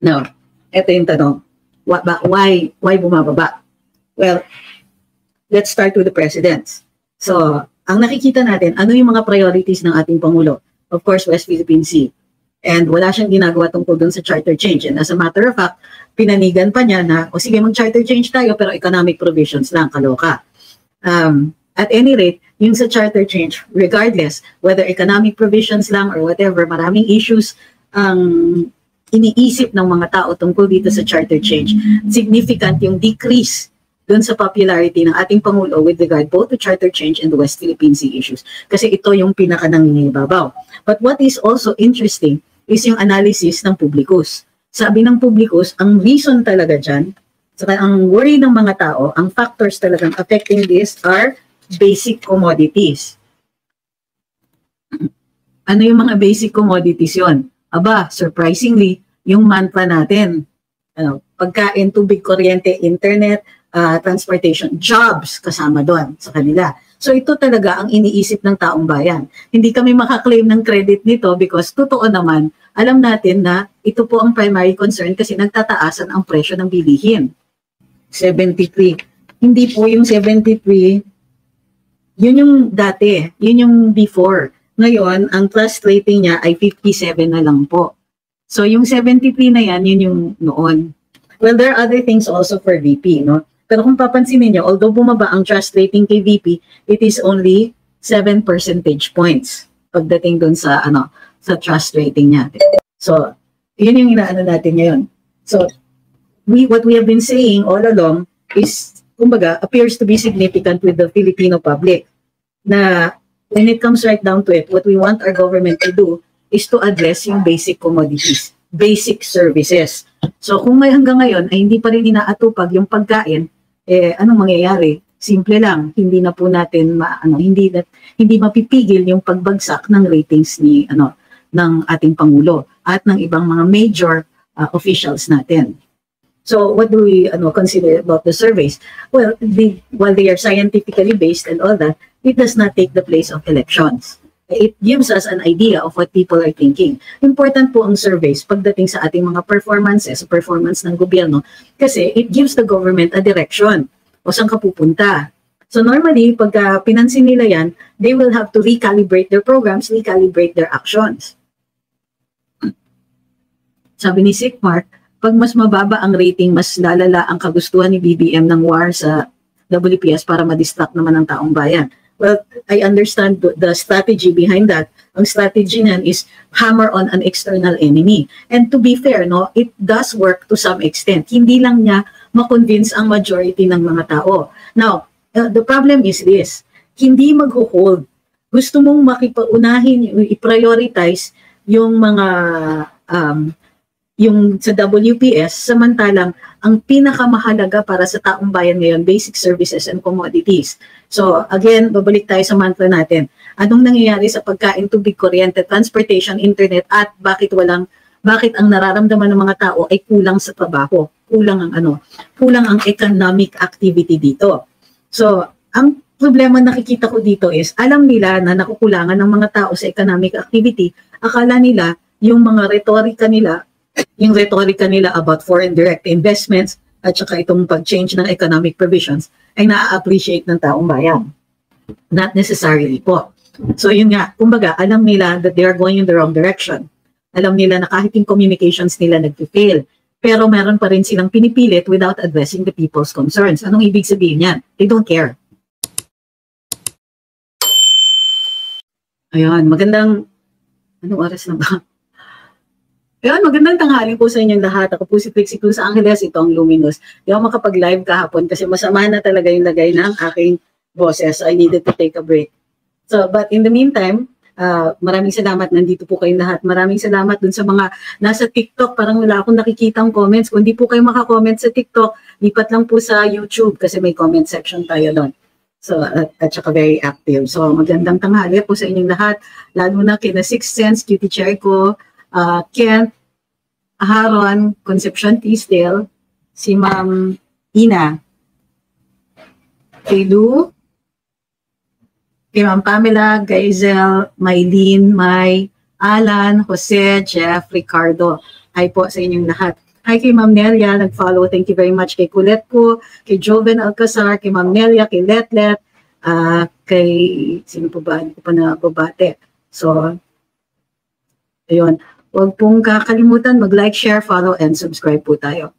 Now, ito yung tanong. Why bumababa? Well, let's start with the presidents. So, ang nakikita natin, ano yung mga priorities ng ating Pangulo? Of course, West Philippine Sea. And wala siyang ginagawa tungkol dun sa charter change. And as a matter of fact, pinanigan pa niya na, o sige, mag-charter change tayo, pero economic provisions lang, kaloka. At any rate, yung sa charter change, regardless, whether economic provisions lang or whatever, maraming issues ang iniisip ng mga tao tungkol dito sa charter change. Significant yung decrease dun sa popularity ng ating Pangulo with regard both to charter change and the West Philippine Sea issues. Kasi ito yung pinaka-nangingibabaw. But what is also interesting is yung analysis ng publikus. Sabi ng publikus, ang reason talaga dyan, saka ang worry ng mga tao, ang factors talagang affecting this are basic commodities. Ano yung mga basic commodities yon? Aba, surprisingly, yung mantra natin, pagkain, tubig, kuryente, internet, transportation, jobs kasama doon sa kanila. So ito talaga ang iniisip ng taong bayan. Hindi kami makaklaim ng credit nito because totoo naman, alam natin na ito po ang primary concern kasi nagtataasan ang presyo ng bilihin. 73. Hindi po yung 73, yun yung dati, yun yung before. Ngayon, ang trust rating niya ay 57 na lang po. So yung 73 na yan, yun yung noon. Well, there are other things also for VP, no? Pero kung papansinin niyo, although bumaba ang trust rating kay VP, it is only 7 percentage points pagdating dun sa sa trust rating niya. So, yun yung inaano natin ngayon. So, what we have been saying all along is, kumbaga, appears to be significant with the Filipino public. Na when it comes right down to it, what we want our government to do is to address yung basic commodities, basic services. So, kung may hanggang ngayon ay hindi pa rin inaatupag yung pagkain, anong mangyayari? Simple lang, hindi na po natin hindi mapipigil yung pagbagsak ng ratings ng ating Pangulo at ng ibang mga major officials natin. So what do we consider about the surveys? Well, while they are scientifically based and all that, it does not take the place of elections. It gives us an idea of what people are thinking. Important po ang surveys pagdating sa ating mga performance ng gobyerno, kasi it gives the government a direction o saan ka pupunta. So normally, pagka pinansin nila yan, they will have to recalibrate their programs, recalibrate their actions. Sabi ni Sikmar, pag mas mababa ang rating, mas lalala ang kagustuhan ni BBM ng war sa WPS para ma-distract naman ang taong bayan. Well, I understand the strategy behind that. Ang strategy niyan is hammer on an external enemy. And to be fair, it does work to some extent. Hindi lang niya ma-convince ang majority ng mga tao. Now, the problem is this. Hindi mag-hold. Gusto mong makipaunahin, i-prioritize yung mga yung sa WPS, samantalang ang pinakamahalaga para sa taong bayan ngayon, basic services and commodities. So again, babalik tayo sa mantra natin. Anong nangyayari sa pagkain, tubig, kuryente, transportation, internet, at bakit ang nararamdaman ng mga tao ay kulang sa trabaho, kulang ang economic activity dito. So ang problema nakikita ko dito is, alam nila na nakukulangan ng mga tao sa economic activity, akala nila yung mga retorika nila about foreign direct investments at saka itong pag-change ng economic provisions ay na-appreciate ng taong bayan. Not necessarily po. So yun nga, kumbaga, alam nila that they are going in the wrong direction. Alam nila na kahit yung communications nila nag-fail, pero meron pa rin silang pinipilit without addressing the people's concerns. Anong ibig sabihin yan? They don't care. Ayun, anong oras na ba? Ayun, magandang tanghali po sa inyong lahat. Ako po si Trixie Cruz Angeles, ito ang Luminous. Di ako makapag-live kahapon kasi masama na talaga yung lagay ng aking boses. So I needed to take a break. So, but in the meantime, maraming salamat. Nandito po kayong lahat. Maraming salamat dun sa mga nasa TikTok. Parang wala akong nakikitang comments. Kung di po kayo makakomment sa TikTok, lipat lang po sa YouTube kasi may comment section tayo doon. So, at saka very active. So, magandang tanghali po sa inyong lahat. Lalo na kina Sixth Sense, Cutie Cherko, Kent, Haron, Concepcion Tisdale, si Ma'am Ina, kay Lou, kay Ma'am Pamela, Gaizel, Maylene, May, Alan, Jose, Jeff, Ricardo. Ay po sa inyong lahat. Hi kay Ma'am Nelia, nag-follow. Thank you very much kay Colette ko, kay Joven Alcazar, kay Ma'am Nelia, kay Letlet, kay, sino po ba? Hindi ko pa nababate. So, ayun. Huwag pong kakalimutan mag-like, share, follow, and subscribe po tayo.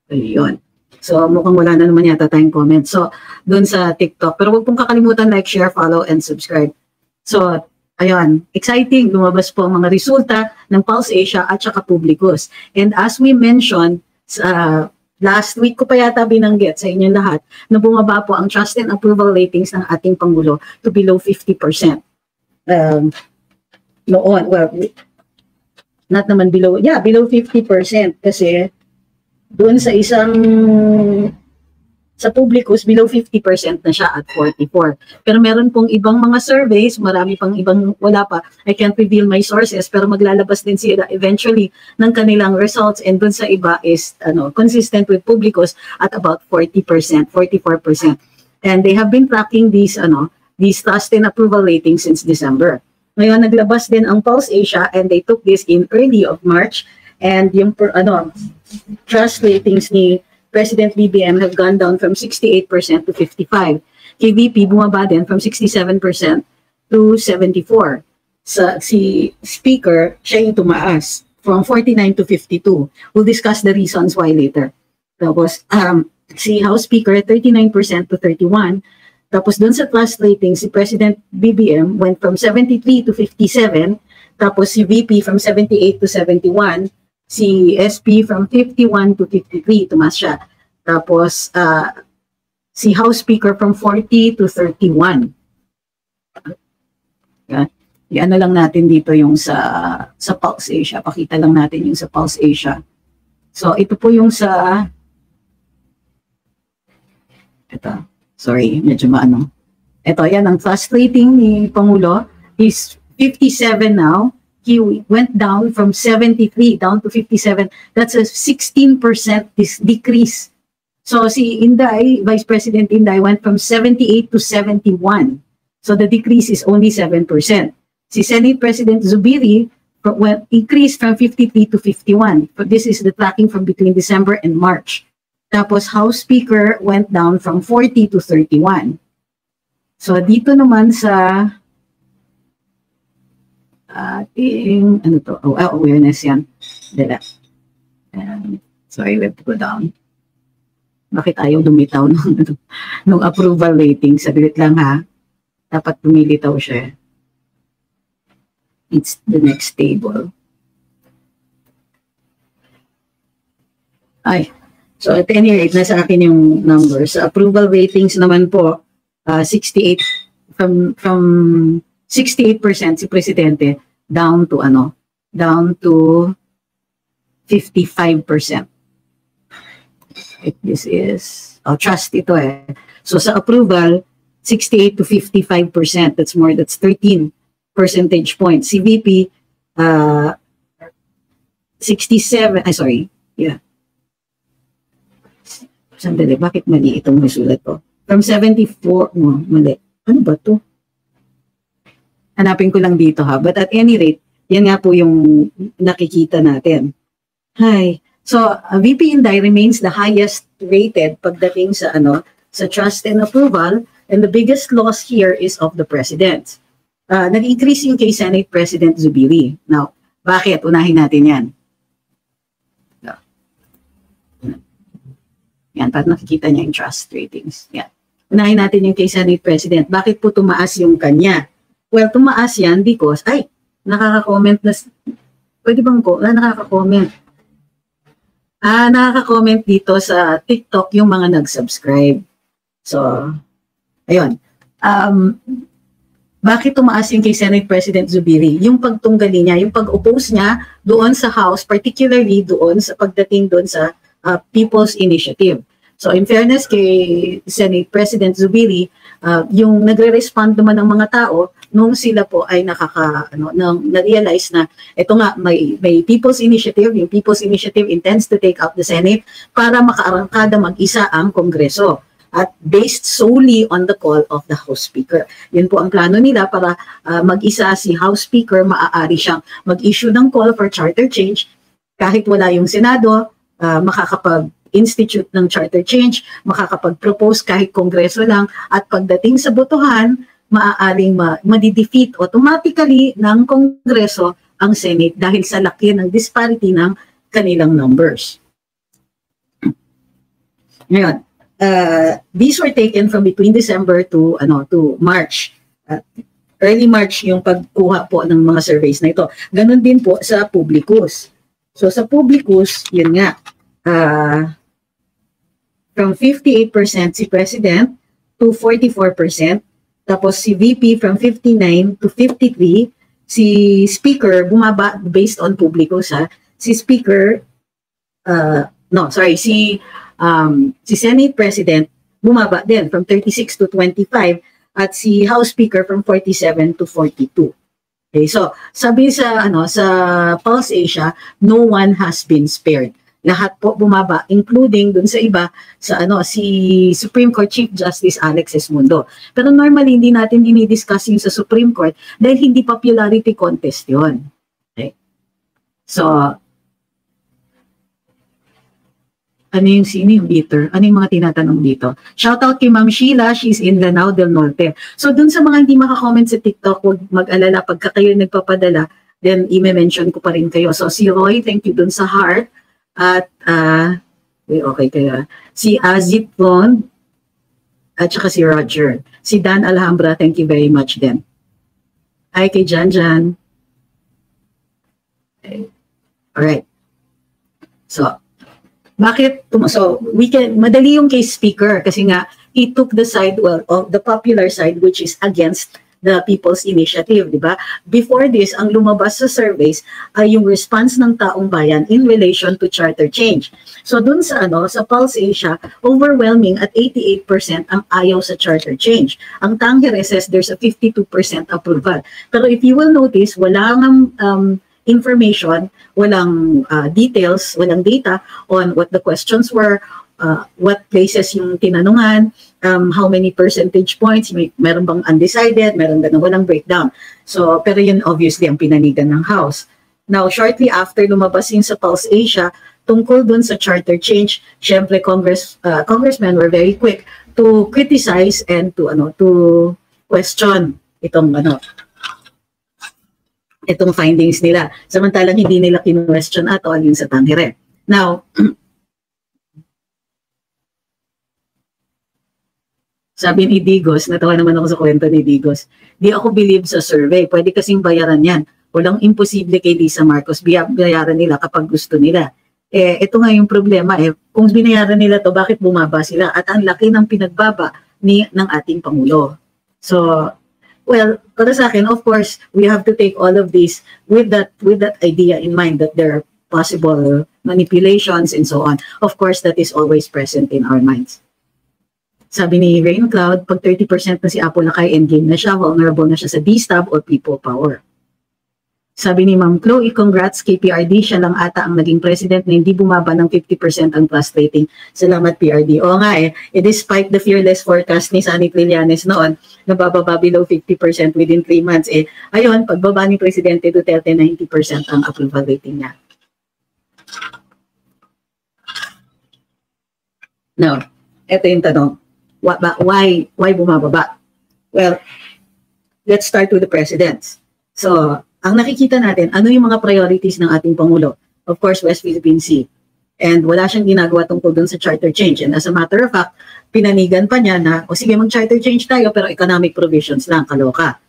Ayun. So, mukhang wala na naman yata tayong comment. So, dun sa TikTok. Pero huwag pong kakalimutan like, share, follow, and subscribe. So, ayun, exciting, lumabas po ang mga resulta ng Pulse Asia at saka Publicus. And as we mentioned, last week ko pa yata binanggit sa inyo lahat na bumaba po ang trust and approval ratings ng ating Pangulo to below 50%. Noon, well, not naman below, yeah, below 50% kasi doon sa sa Publicus, below 50% na siya at 44. Pero meron pong ibang mga surveys, marami pang ibang, wala pa. I can't reveal my sources, pero maglalabas din sila eventually ng kanilang results. And dun sa iba is consistent with Publicus at about 40%, 44%. And they have been tracking these trust and approval ratings since December. Ngayon, naglabas din ang Pulse Asia and they took this in early of March. And yung trust ratings ni President BBM have gone down from 68% to 55%. Kay VP, bumaba din from 67% to 74%. Si Speaker, siya yung tumaas from 49 to 52. We'll discuss the reasons why later. Tapos, si House Speaker, 39% to 31%. Tapos, dun sa trust rating, si President BBM went from 73 to 57. Tapos, si VP from 78 to 71. Si SP from 51 to 53, tumaas siya. Tapos, si House Speaker from 40 to 31. Yan. Yan na lang natin dito yung sa Pulse Asia. Pakita lang natin yung sa Pulse Asia. So, ito po yung sa... Ito. Sorry, medyo maano. Ito, yan. Ang trust rating ni Pangulo is 57 now. He went down from 73 down to 57. That's a 16% decrease. So si Inday, Vice President Inday, went from 78 to 71. So the decrease is only 7%. Si Senate President Zubiri increased from 53 to 51. But this is the tracking from between December and March. Tapos House Speaker went down from 40 to 31. So dito naman sa awareness yan. Dala. Sorry, we have to go down. Bakit ayaw lumitaw nung approval rating? Saglit lang ha. Dapat lumilitaw siya. It's the next table. So at any rate, nasa akin yung numbers. Sa approval ratings naman po, 68 from 68% si Presidente down to 55%. This is trust ito eh. So sa approval 68 to 55%, that's 13 percentage points. Si VP 67, sandali, bakit mali itong nasulat ko? From 74, mali. Ano ba to? Hanapin ko lang dito ha. But at any rate, yan nga po yung nakikita natin. Hi. So, VP Inday remains the highest rated pagdating sa trust and approval. And the biggest loss here is of the President. Nag-increase yung kay Senate President Zubiri. Now, bakit? Unahin natin yan. Yan, para nakikita niya yung trust ratings. Yan. Unahin natin yung kay Senate President. Bakit po tumaas yung kanya? Well, tumaas yan because, nakaka-comment na, pwede bang ko? Nakaka-comment. Nakaka-comment dito sa TikTok yung mga nag-subscribe. So, ayun. Bakit tumaas yung kay Senate President Zubiri? Yung pagtunggali niya, yung pag-oppose niya doon sa House, particularly doon sa pagdating doon sa People's Initiative. So in fairness kay Senate President Zubiri, yung nagre-respond naman ng mga tao nung sila po ay na-realize na ito nga may People's Initiative, yung People's Initiative intends to take out the Senate para makaarangkada mag-isa ang Kongreso. at based solely on the call of the House Speaker. Yun po ang plano nila para mag-isa si House Speaker, maaari siyang mag-issue ng call for charter change kahit wala yung Senado, makakapag-institute ng charter change, makakapag-propose kahit Kongreso lang, at pagdating sa botohan, maaaring ma-defeat automatically ng Kongreso ang Senate dahil sa laki ng disparity ng kanilang numbers. Ngayon, these were taken from between December to March. Early March yung pagkuha po ng mga surveys na ito. Ganon din po sa Publicus. So sa Publicus, yun nga, from 58% si President to 44%, tapos si VP from 59 to 53, si Speaker bumaba based on Publicus si Speaker, si Senate President bumaba din from 36 to 25 at si House Speaker from 47 to 42. Okay, so sabi sa Pulse Asia, no one has been spared. Lahat po bumaba, including dun sa iba si Supreme Court Chief Justice Alex Esmundo. Pero normally hindi natin dinidiscuss yung sa Supreme Court dahil hindi popularity contest 'yon. Okay. So sino yung dito? Ano yung mga tinatanong dito? Shout out kay Ma'am Sheila, she's in Lanao del Norte. So dun sa mga hindi maka-comment sa TikTok, huwag mag-alala pagka kayo nagpapadala, then i-mention ko pa rin kayo. So si Roy, thank you dun sa heart. At okay kaya. Si Azit Von at saka si Roger. Si Dan Alhambra, thank you very much din. Hi kay Jan. Okay. Alright. So madali yung kay Speaker kasi nga he took the side of the popular side which is against the People's Initiative, di ba? Before this, ang lumabas sa surveys ay yung response ng taong bayan in relation to charter change. So dun sa Pulse Asia, overwhelming at 88% ang ayaw sa charter change. Ang Tangere says there's a 52% approval. Pero if you will notice, wala ng information, walang details, walang data on what the questions were, what places yung tinanungan, how many percentage points, meron bang undecided, meron ba na walang breakdown. So, pero yun obviously ang pinanigan ng House. Now, shortly after lumabas yung sa Pulse Asia, tungkol dun sa charter change, syempre congressmen were very quick to criticize and to question itong findings nila. Samantalang hindi nila kinu-question at all yung sa Tangere. Now, sabi ni Digos, natawa naman ako sa kwento ni Digos, di ako believe sa survey. Pwede kasing bayaran yan. Walang imposible kay Lisa Marcos. Bayaran nila kapag gusto nila. Ito nga yung problema. Kung binayaran nila to, bakit bumaba sila? At ang laki ng pinagbaba ng ating Pangulo. So, well, para sa akin, of course, we have to take all of this with that idea in mind that there are possible manipulations and so on. Of course, that is always present in our minds. Sabi ni Rain Cloud, pag 30% na si Apo Lakay, endgame na siya, vulnerable na siya sa D-Stab or people power. Sabi ni Ma'am Chloe, congrats kay PRD, siya lang ata ang naging president na hindi bumaba ng 50% ang plus rating. Salamat PRD. Oo nga despite the fearless forecast ni Sunny Trillanes noon, nabababa below 50% within 3 months. Ayun, pagbaba ni Presidente Duterte, 90% ang approval rating niya. Now, ito yung tanong. Why bumababa? Well, let's start with the presidents. So, ang nakikita natin, ano yung mga priorities ng ating Pangulo? Of course, West Philippine Sea. And wala siyang ginagawa tungkol dun sa charter change. And as a matter of fact, pinanigan pa niya na, sige, mag-charter change tayo, pero economic provisions lang, kaloka.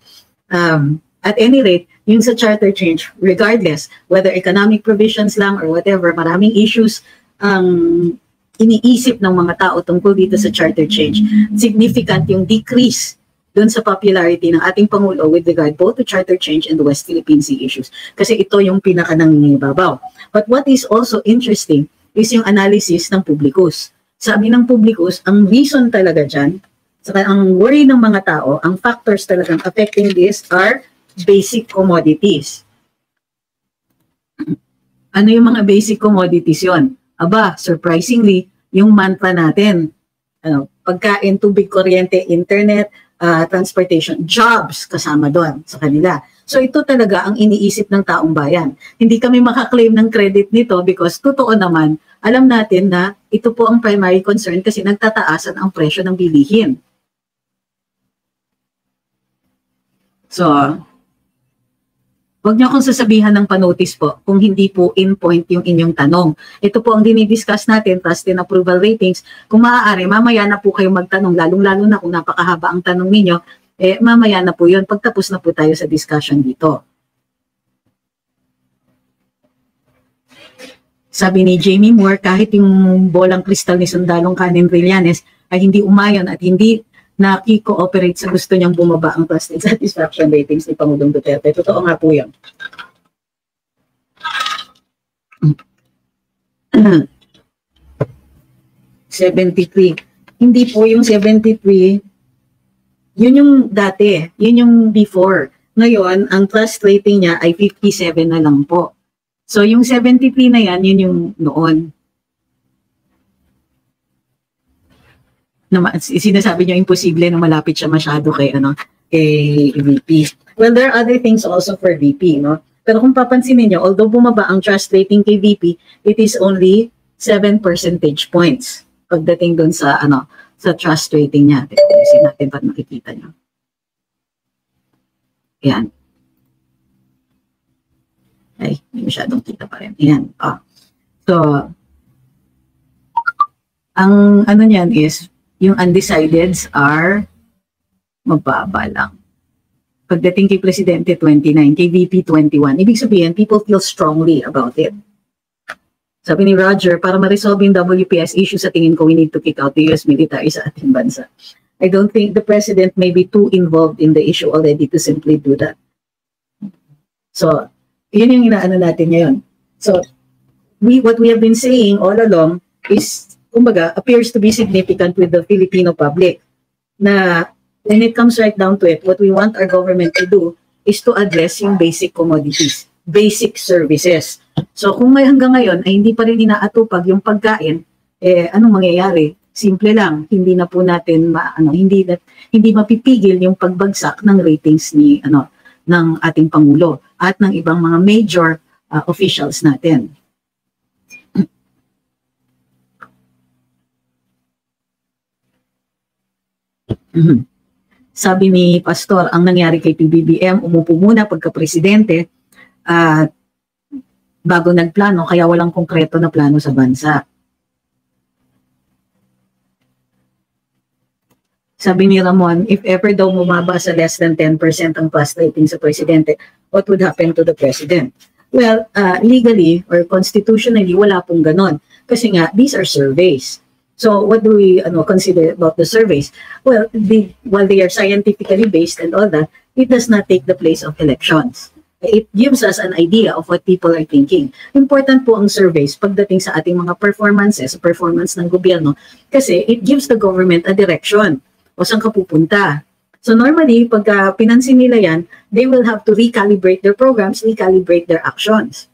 At any rate, yung sa charter change, regardless, whether economic provisions lang or whatever, maraming issues ang iniisip ng mga tao tungkol dito sa charter change. Significant yung decrease dun sa popularity ng ating Pangulo with regard both to charter change and the West Philippine Sea issues. Kasi ito yung pinaka-nangingibabaw. But what is also interesting is yung analysis ng Publicus. Sabi ng Publicus, ang reason talaga dyan, saka ang worry ng mga tao, ang factors talagang affecting this are basic commodities. Ano yung mga basic commodities yon? Aba, surprisingly, yung mantra natin, pagkain, tubig, kuryente, internet, transportation, jobs kasama doon sa kanila. So ito talaga ang iniisip ng taong bayan. Hindi kami makaklaim ng credit nito because totoo naman, alam natin na ito po ang primary concern kasi nagtataasan ang presyo ng bilihin. So, huwag niyo akong sasabihan ng panotice po kung hindi po in point yung inyong tanong. Ito po ang dinidiscuss natin, trust and approval ratings. Kung maaari, mamaya na po kayo magtanong, lalong-lalo na kung napakahaba ang tanong ninyo, mamaya na po yun, pagtapos na po tayo sa discussion dito. Sabi ni Jamie Moore, kahit yung bolang kristal ni Sundalong Canin Trillanes ay hindi umayon at hindi naki-cooperate sa gusto niyang bumaba ang trust and satisfaction ratings ni Pangulong Duterte. Totoo nga po yan. 73. Hindi po yung 73, yun yung dati, yun yung before. Ngayon, ang trust rating niya ay 57 na lang po. So yung 73 na yan, yun yung noon. Sinasabi niyo imposible na malapit siya masyado kay VP. Well, there are other things also for VP, no? Pero kung papansinin niyo, although bumaba ang trust rating kay VP, it is only 7 percentage points pagdating doon sa sa trust rating niya. Ayusin natin para makikita niyo. Yan. Ay, hindi masyadong kita pa rin. Yan. So, ang niyan is yung undecideds are mababa lang. Pagdating kay Presidente, 29, kay VP, 21. Ibig sabihin, people feel strongly about it. Sabi ni Roger, para ma-resolve yung WPS issue, sa tingin ko, we need to kick out the US military sa ating bansa. I don't think the President may be too involved in the issue already to simply do that. So, yun yung inaano natin ngayon. So, what we have been saying all along is, kumbaga, appears to be significant with the Filipino public. Na when it comes right down to it, what we want our government to do is to address yung basic commodities, basic services. So kung may hanggang ngayon ay hindi pa rin inaatupag yung pagkain, anong mangyayari? Simple lang, hindi na po natin hindi mapipigil yung pagbagsak ng ratings ni ng ating pangulo at ng ibang mga major officials natin. Sabi ni Pastor, ang nangyari kay PBBM, umupo muna pagka-presidente at bago nagplano, kaya walang konkreto na plano sa bansa. Sabi ni Ramon, if ever daw bumaba sa less than 10% ang trust rating sa presidente, what would happen to the president? Well, legally or constitutionally, wala pong ganon. Kasi nga, these are surveys. So what do we consider about the surveys? Well, while they are scientifically based and all that, it does not take the place of elections. It gives us an idea of what people are thinking. Important po ang surveys pagdating sa ating mga performances, performance ng gobyerno, kasi it gives the government a direction o saan ka pupunta. So normally, pagka pinansin nila yan, they will have to recalibrate their programs, recalibrate their actions.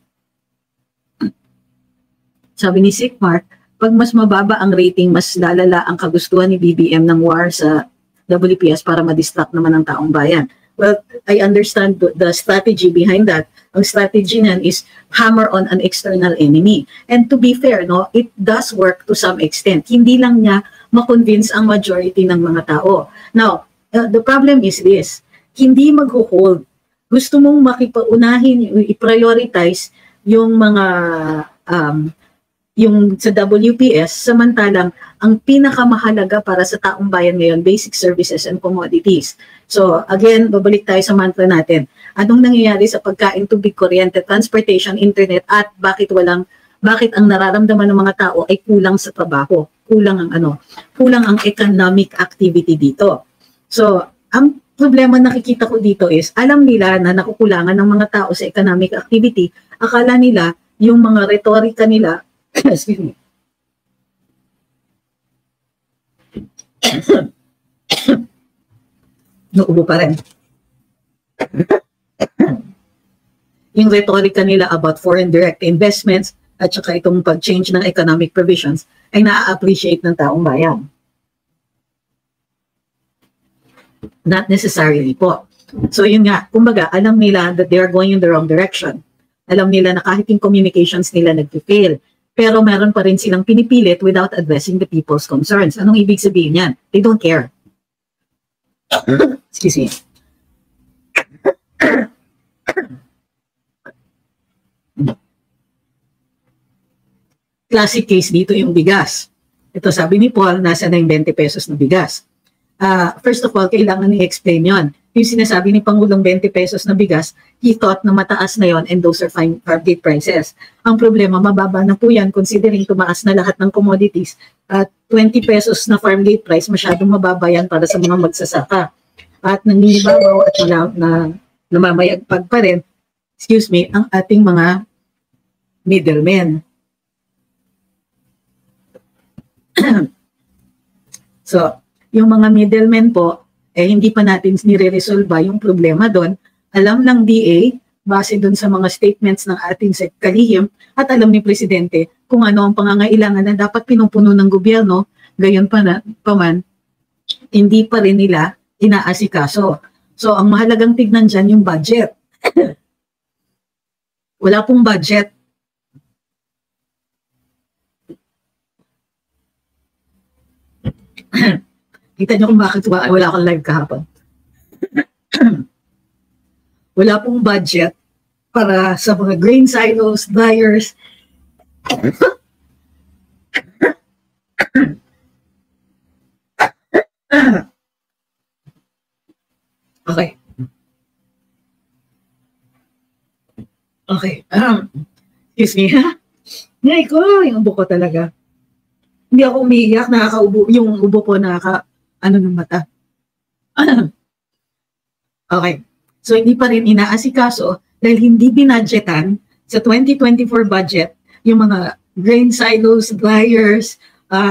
Sabi ni Sigmar, pag mas mababa ang rating, mas lalala ang kagustuhan ni BBM ng war sa WPS para ma-distract naman ang taong bayan. Well, I understand the strategy behind that. Ang strategy niyan is hammer on an external enemy. And to be fair, it does work to some extent. Hindi lang niya ma-convince ang majority ng mga tao. Now, the problem is this. Hindi mag-hold. Gusto mong makipaunahin, i-prioritize yung mga yung sa WPS, samantalang ang pinakamahalaga para sa taong bayan ngayon, basic services and commodities. So again, babalik tayo sa mantra natin. Anong nangyayari sa pagkain, tubig, kuryente, transportation, internet, at bakit ang nararamdaman ng mga tao ay kulang sa trabaho, kulang ang economic activity dito. So ang problema nakikita ko dito is, alam nila na nakukulangan ng mga tao sa economic activity, akala nila yung mga retorika nila excuse me. Naubo pa rin. Yung retorika nila about foreign direct investments at saka itong pag-change ng economic provisions ay na-appreciate ng taong bayan. Not necessarily po. So yun nga, kumbaga, alam nila that they are going in the wrong direction. Alam nila na kahit yung communications nila nag-fail, pero meron pa rin silang pinipilit without addressing the people's concerns. Anong ibig sabihin yan? They don't care. Excuse me. Classic case dito yung bigas. Ito sabi ni Paul, nasa na yung 20 pesos na bigas. First of all, kailangan i-explain yon. Yung sinasabi ni Pangulong 20 pesos na bigas, he thought na mataas na yon and those are farm gate prices. Ang problema, mababa na po yan considering tumaas na lahat ng commodities. At 20 pesos na farm gate price, masyadong mababa yan para sa mga magsasaka. At nangingibabaw at namamayagpag pa rin, excuse me, ang ating mga middlemen. So, yung mga middlemen po, hindi pa natin nire-resolve yung problema doon. Alam ng DA, base doon sa mga statements ng ating kalihim, at alam ni Presidente kung ano ang pangangailangan na dapat pinupuno ng gobyerno, gayon pa man, hindi pa rin nila inaasikaso. So, ang mahalagang tignan dyan yung budget. Wala pong budget. Kita nyo kung bakit wala akong live kahapon. Wala pong budget para sa mga grain silos, dryers. Okay. Okay. Excuse me, ha? Ngay ko, yung ubo ko talaga. Hindi ako umiiyak, nakakaubo. Yung ubo po ng mata. Okay. So, hindi pa rin inaasikaso dahil hindi binadgetan sa 2024 budget yung mga grain silos, dryers,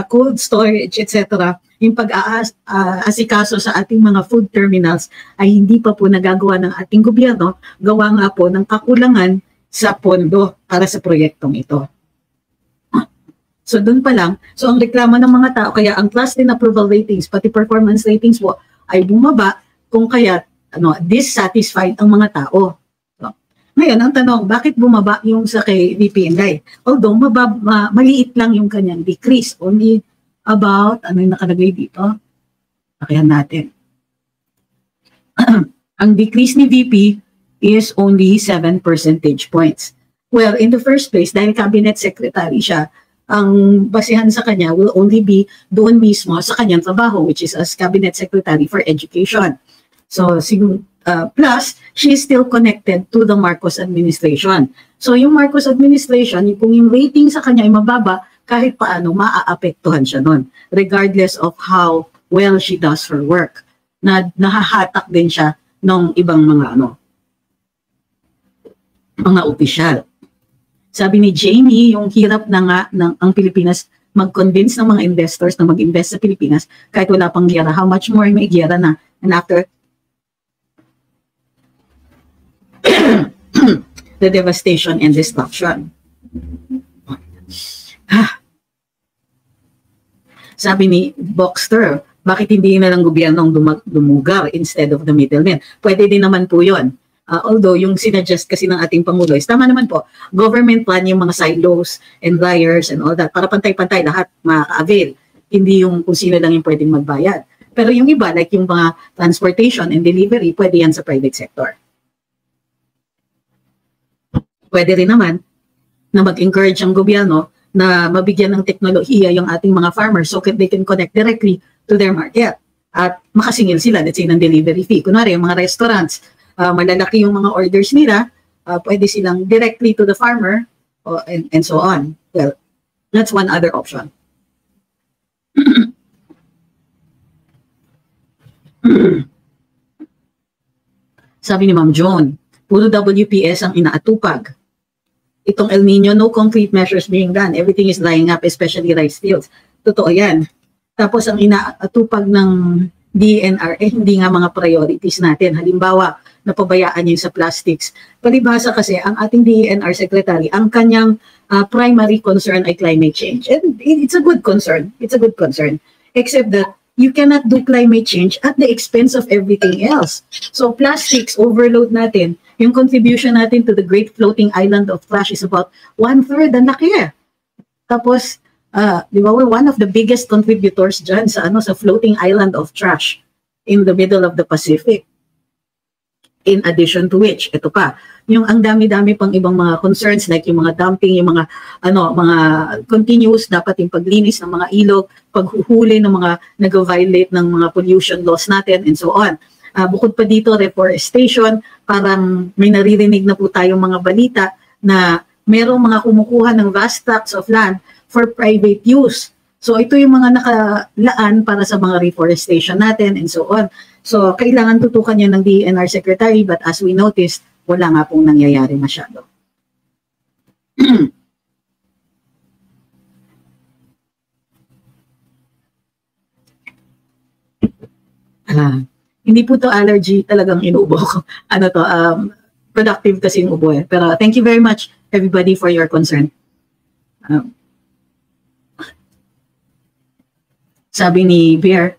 cold storage, etc. Yung pag-aasikaso sa ating mga food terminals ay hindi pa po nagagawa ng ating gobyerno, gawa nga po ng kakulangan sa pondo para sa proyektong ito. So doon pa lang, so ang reklamo ng mga tao, kaya ang class din approval ratings, pati performance ratings po, ay bumaba kung kaya dissatisfied ang mga tao. So, ngayon, ang tanong, bakit bumaba yung sa kay VP Inday? Although, maliit lang yung kanyang decrease, only about, ano yung nakalagay dito? Pakihan natin. Ang decrease ni VP is only 7 percentage points. Well, in the first place, dahil cabinet secretary siya, ang basihan sa kanya will only be doon mismo sa kanyang trabaho, which is as Cabinet Secretary for Education. So, plus, she is still connected to the Marcos administration. So, yung Marcos administration, kung yung rating sa kanya ay mababa, kahit paano, maaapektuhan siya nun, regardless of how well she does her work. Nahahatak din siya ng ibang mga opisyal. Sabi ni Jamie, yung hirap na nga ang Pilipinas mag-convince ng mga investors na mag-invest sa Pilipinas kahit wala pang giyera. How much more may giyera na? And after the devastation and destruction. Sabi ni Boxster, bakit hindi na lang gobyerno ang dumugar instead of the middlemen? Pwede din naman po yun. Although yung sinadjust kasi ng ating Pangulo is tama naman po, government plan yung mga silos and dryers and all that para pantay-pantay lahat makaka-avail. Hindi yung kung sino lang yung pwedeng magbayad. Pero yung iba, like yung mga transportation and delivery, pwede yan sa private sector. Pwede rin naman na mag-encourage ang gobyerno na mabigyan ng teknolohiya yung ating mga farmers so they can connect directly to their market at makasingil sila, let's say, ng delivery fee. Kunwari, yung mga restaurants, malalaki yung mga orders nila, pwede silang directly to the farmer and so on. Well, that's one other option. Sabi ni Ma'am Joan, puro WPS ang inaatupag. Itong El Nino, no concrete measures being done. Everything is drying up, especially rice fields. Totoo yan. Tapos ang inaatupag ng DNR, hindi nga mga priorities natin. Halimbawa, napabayaan yung sa plastics. Palibhasa kasi, ang ating DNR secretary, ang kanyang primary concern ay climate change. And it's a good concern. It's a good concern. Except that you cannot do climate change at the expense of everything else. So plastics, overload natin, yung contribution natin to the great floating island of trash is about 1/3. Ang laki eh. Tapos, di ba, we're one of the biggest contributors dyan sa, sa floating island of trash in the middle of the Pacific. In addition to which, ito pa, yung ang dami-dami pang ibang mga concerns like yung mga dumping, yung mga mga continuous dapat yung paglinis ng mga ilog, paghuhuli ng mga nag-violate ng mga pollution laws natin and so on. Bukod pa dito, reforestation, parang may naririnig na po tayong mga balita na merong mga kumukuha ng vast tracts of land for private use. So ito yung mga nakalaan para sa mga reforestation natin and so on. So kailangan tutukan yan ng DENR Secretary, but as we noticed, wala nga pong nangyayari masyado. Hindi po to allergy, talagang inuubo ko. Productive kasi yung ubo eh. Pero thank you very much everybody for your concern. Sabi ni Bear,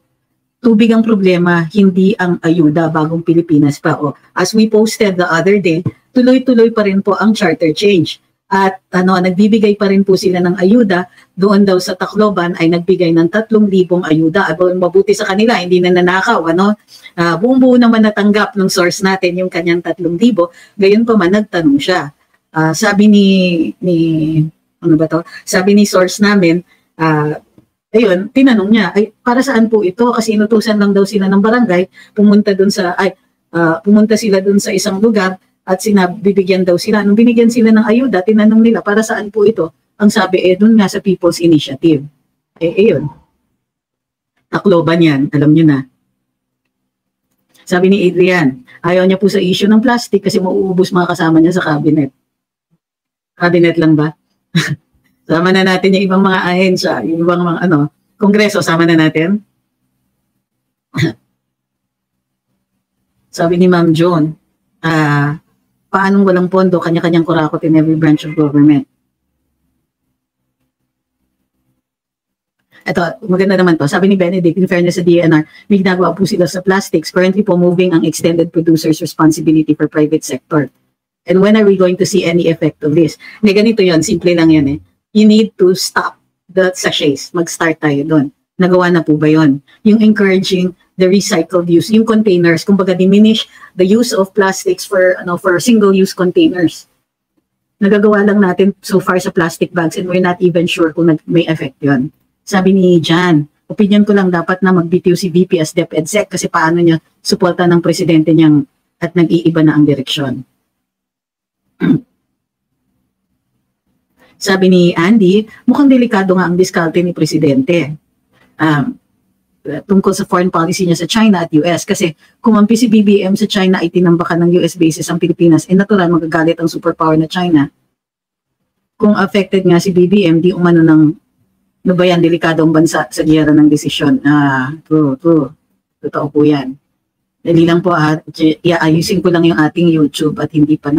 tubig ang problema, hindi ang ayuda, bagong Pilipinas pa. As we posted the other day, tuloy-tuloy pa rin po ang charter change. At nagbibigay pa rin po sila ng ayuda. Doon daw sa Tacloban ay nagbigay ng 3,000 ayuda. Mabuti sa kanila, hindi na nanakaw. Buong-buo naman natanggap ng source natin yung kanyang 3,000. Gayon pa man, nagtanong siya. Sabi ni source namin, ayun, tinanong niya, ay para saan po ito? Kasi inutusan lang daw sila ng barangay, pumunta sila dun sa isang lugar at bibigyan daw sila. Nung binigyan sila ng ayuda, tinanong nila, para saan po ito? Ang sabi, dun nga sa People's Initiative. Ayun. Tacloban yan, alam niyo na. Sabi ni Adrian, ayaw niya po sa issue ng plastic kasi mauubos mga kasama niya sa cabinet. Cabinet lang ba? Sama na natin yung ibang mga ahensya, yung ibang mga kongreso, sama na natin. Sabi ni Ma'am Joan, paanong walang pondo, kanya-kanyang kurakot in every branch of government. Ito, maganda naman to. Sabi ni Benedict, in fairness sa DNR, may ginagawa po sila sa plastics. Currently po moving ang extended producer's responsibility for private sector. And when are we going to see any effect of this? Hindi, ganito yon, simple lang yan eh. You need to stop the sachets. Mag-start tayo doon. Nagawa na po ba yun? Yung encouraging the recycled use, yung containers, kumbaga diminish the use of plastics for single-use containers. Nagagawa lang natin so far sa plastic bags and we're not even sure kung may effect yun. Sabi ni Jan, opinion ko lang dapat na magbitiw si VP as DepEdsec kasi paano niya suporta ng presidente niyang at nag-iiba na ang direksyon. Sabi ni Andy, mukhang delikado nga ang diskarte ni Presidente tungkol sa foreign policy niya sa China at US. Kasi kumampi si BBM sa China ay tinambakan ng US bases ang Pilipinas, natural magagalit ang superpower na China. Kung affected nga si BBM, di umano ng bayan, delikadong bansa sa giyera ng desisyon. True. Totoo po yan. Dali lang po, ayusin ko lang yung ating YouTube at hindi pa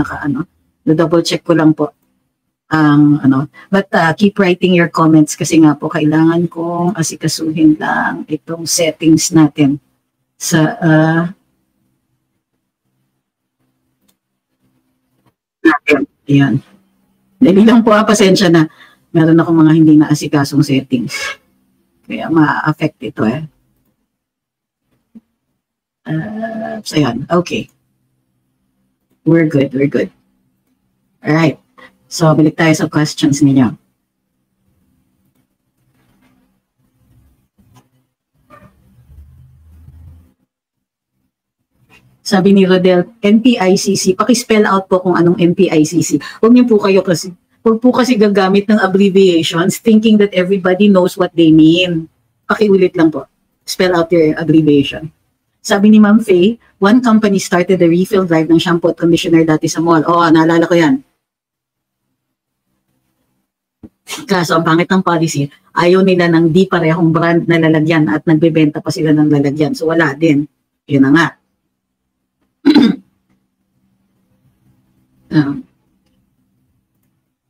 double check ko lang po. But keep writing your comments kasi nga po kailangan kong asikasuhin lang itong settings natin sa ayan. Dali lang po, pasensya na. Meron akong mga hindi na asikasong settings. Kaya ma-affect ito so yan, okay. We're good. Alright. So, balik tayo sa questions ninyo. Sabi ni Rodel, NPICC, paki-spell out po kung anong NPICC. Huwag po kasi gagamit ng abbreviations thinking that everybody knows what they mean. Pakiulit lang po. Spell out your abbreviation. Sabi ni Ma'am Faye, one company started a refill drive ng shampoo at conditioner dati sa mall. Naalala ko yan. Kaso ang pangit ng policy, ayaw nila ng di parehong brand na lalagyan at nagbebenta pa sila ng lalagyan. So wala din. Yun na nga.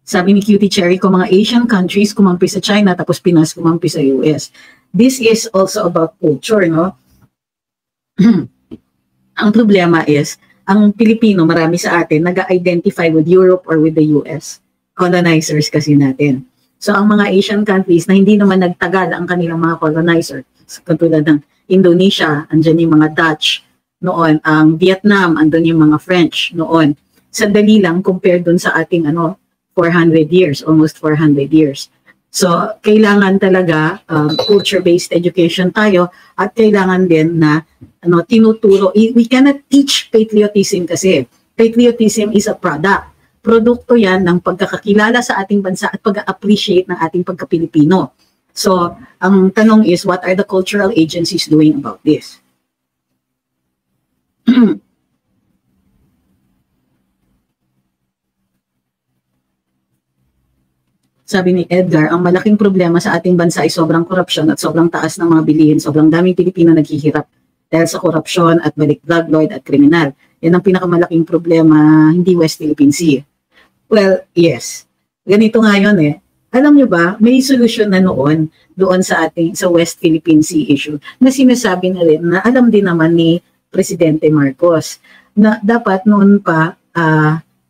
Sabi ni Cutie Cherry, kung mga Asian countries kumampi sa China, tapos Pinas kumampi sa US. This is also about culture, no? Ang problema is, ang Pilipino, marami sa atin, nag-identify with Europe or with the US. Colonizers kasi natin. So, ang mga Asian countries na hindi naman nagtagal ang kanilang mga colonizers, katulad ng Indonesia, andyan yung mga Dutch noon, ang Vietnam, andun yung mga French noon. Sandali lang compared dun sa ating 400 years, almost 400 years. So, kailangan talaga culture-based education tayo at kailangan din na tinuturo. We cannot teach patriotism kasi. Patriotism is a product. Produkto yan ng pagkakakilala sa ating bansa at pag-appreciate ng ating pagka-Pilipino. So, ang tanong is, what are the cultural agencies doing about this? Sabi ni Edgar, ang malaking problema sa ating bansa ay sobrang korupsyon at sobrang taas ng mga bilihin. Sobrang daming Pilipino naghihirap dahil sa korupsyon at balik drug lord at kriminal. Yan ang pinakamalaking problema, hindi West Philippine Sea. Well, yes. Ganito nga yun eh. Alam nyo ba, may solusyon na noon doon sa West Philippine Sea issue na sinasabi na rin na alam din naman ni Presidente Marcos na dapat noon pa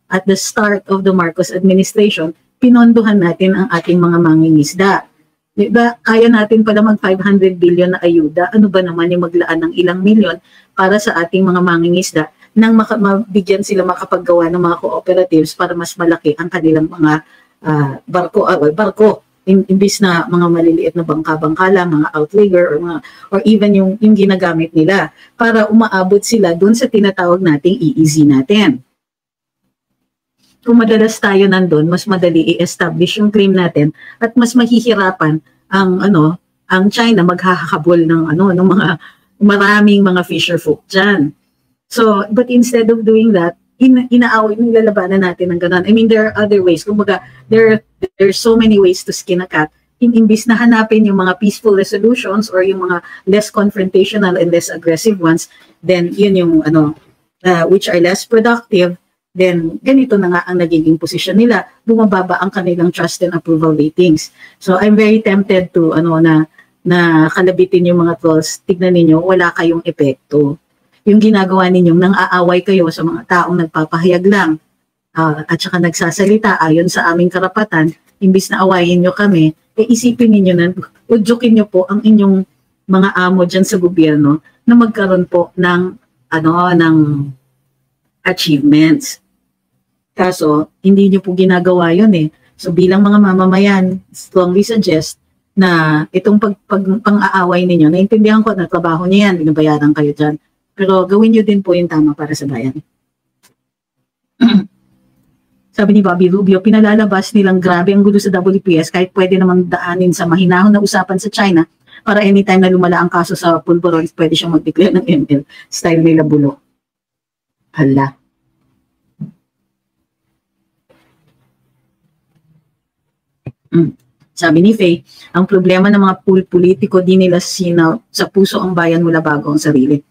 at the start of the Marcos administration, pinondohan natin ang ating mga mangingisda. Diba, kaya natin pala mag 500 billion na ayuda. Ano ba naman yung maglaan ng ilang milyon para sa ating mga mangingisda nang mabigyan sila makapaggawa ng mga cooperatives para mas malaki ang kanilang mga barko. Imbis na mga maliliit na bangka-bangka lang, mga outrigger or even yung ginagamit nila para umaabot sila dun sa tinatawag nating EEZ natin. Kung madalas tayo nandun, mas madali i-establish yung claim natin at mas mahihirapan ang China maghahabol ng mga maraming mga fisher folk dyan. So, but instead of doing that, inaaway, nilalabanan natin ng ganun. I mean, there are other ways. Kumbaga, there are so many ways to skin a cat. Imbis na hanapin yung mga peaceful resolutions or yung mga less confrontational and less aggressive ones, then yun yung which are less productive, then ganito na nga ang nagiging posisyon nila. Bumababa ang kanilang trust and approval ratings. So I'm very tempted to na kalabitin yung mga trolls. Tignan ninyo, wala kayong epekto. Yung ginagawa ninyong nang aaway kayo sa mga taong nagpapahayag lang at saka nagsasalita ayon sa aming karapatan, imbis na awayin nyo kami, isipin ninyo na, udyokin nyo po ang inyong mga amo dyan sa gobyerno na magkaroon po ng achievements. Kaso, hindi nyo po ginagawa yun eh. So bilang mga mamamayan, strongly suggest na itong pang-aaway ninyo, naintindihan ko na trabaho niyo yan, binabayaran kayo dyan. Pero gawin nyo din po yung tama para sa bayan. Sabi ni Bobby Rubio, pinalalabas nilang grabe ang gulo sa WPS kahit pwede namang daanin sa mahinahon na usapan sa China para anytime na lumala ang kaso sa pulburon, pwede siyang mag-declare ng ML. Style nila bulo. Hala. Sabi ni Faye, ang problema ng mga politiko di nila sinaw sa puso ang bayan mula bago ang sarili.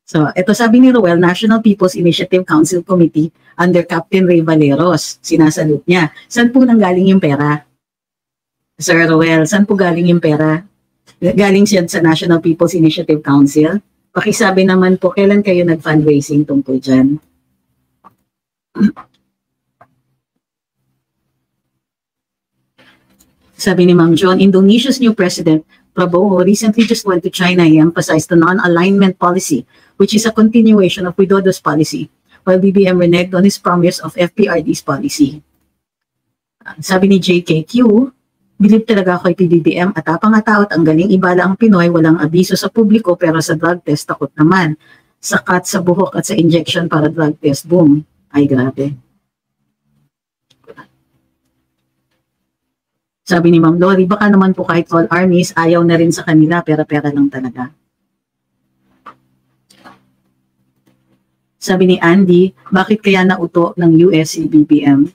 So, ito sabi ni Roel, National People's Initiative Council Committee under Captain Ray Valeros. Sinasalut niya. Saan po nanggaling yung pera? Sir Roel, saan po galing yung pera? Galing siya sa National People's Initiative Council. Pakisabi naman po, kailan kayo nag-fundraising tungkol dyan? Sabi ni Ma'am John, Indonesia's new president, Prabowo, recently just went to China. He emphasized the non-alignment policy, which is a continuation of Widodo's policy, while BBM reneged on his promise of FPRD's policy. Sabi ni JKQ, bilib talaga ako kay PBBM at tapang tao at ang galing ibala ang Pinoy, walang abiso sa publiko pero sa drug test takot naman. Sakat sa buhok at sa injection para drug test, boom. Ay grabe. Sabi ni Ma'am Lori, baka naman po kahit all armies, ayaw na rin sa kanila, pera-pera lang talaga. Sabi ni Andy, bakit kaya nauto ng US si BBM?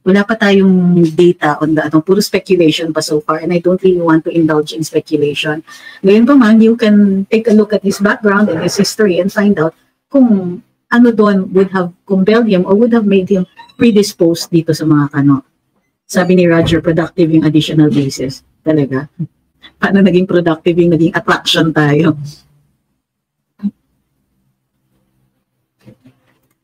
Wala pa tayong data on the, puro speculation pa so far, and I don't really want to indulge in speculation. Ngayon pa man, you can take a look at his background and his history and find out kung ano doon would have compelled him or would have made him predisposed dito sa mga Sabi ni Roger, productive yung additional basis. Talaga. Paano naging productive yung naging attraction tayo?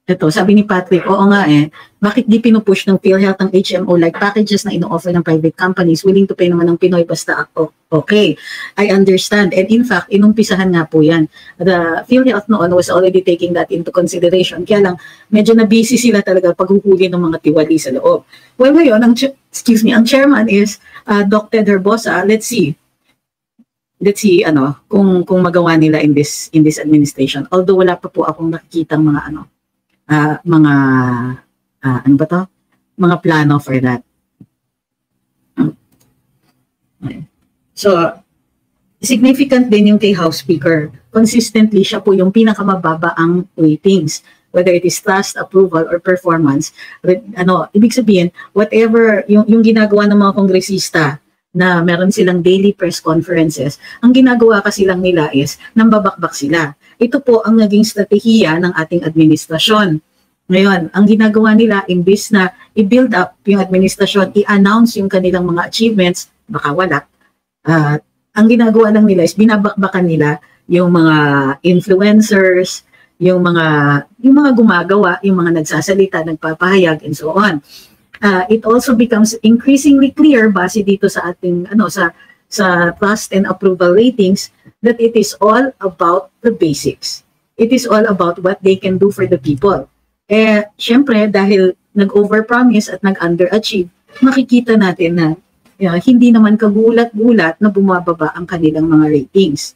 Ito, sabi ni Patrick, oo nga bakit di pinupush ng PhilHealth ang HMO like packages na ino-offer ng private companies, willing to pay naman ng Pinoy basta okay. I understand. And in fact, inumpisahan nga po yan. The PhilHealth noon was already taking that into consideration. Kaya lang, medyo na busy sila talaga paghuhuli ng mga tiwali sa loob. Well, ngayon, ang chairman is Dr. Herbosa. Let's see kung magawa nila in this administration. Although wala pa po akong nakikitang mga mga plano for that. So, significant din yung kay House Speaker. Consistently, siya po yung pinakamababa ang ratings. Whether it is trust, approval, or performance. Ibig sabihin, whatever yung ginagawa ng mga kongresista na meron silang daily press conferences, ang ginagawa kasi lang nila is nambabakbak sila. Ito po ang naging strategiya ng ating administrasyon. Ngayon, ang ginagawa nila, imbis na i-build up yung administrasyon, i-announce yung kanilang mga achievements, baka wala. Ang ginagawa lang nila is binabakbakan nila yung mga influencers, yung mga gumagawa, yung mga nagsasalita, nagpapahayag, and so on. It also becomes increasingly clear base dito sa ating sa trust and approval ratings that it is all about the basics. It is all about what they can do for the people. Syempre, dahil nag-overpromise at nag-underachieve, makikita natin na hindi naman kagulat-gulat na bumababa ang kanilang mga ratings.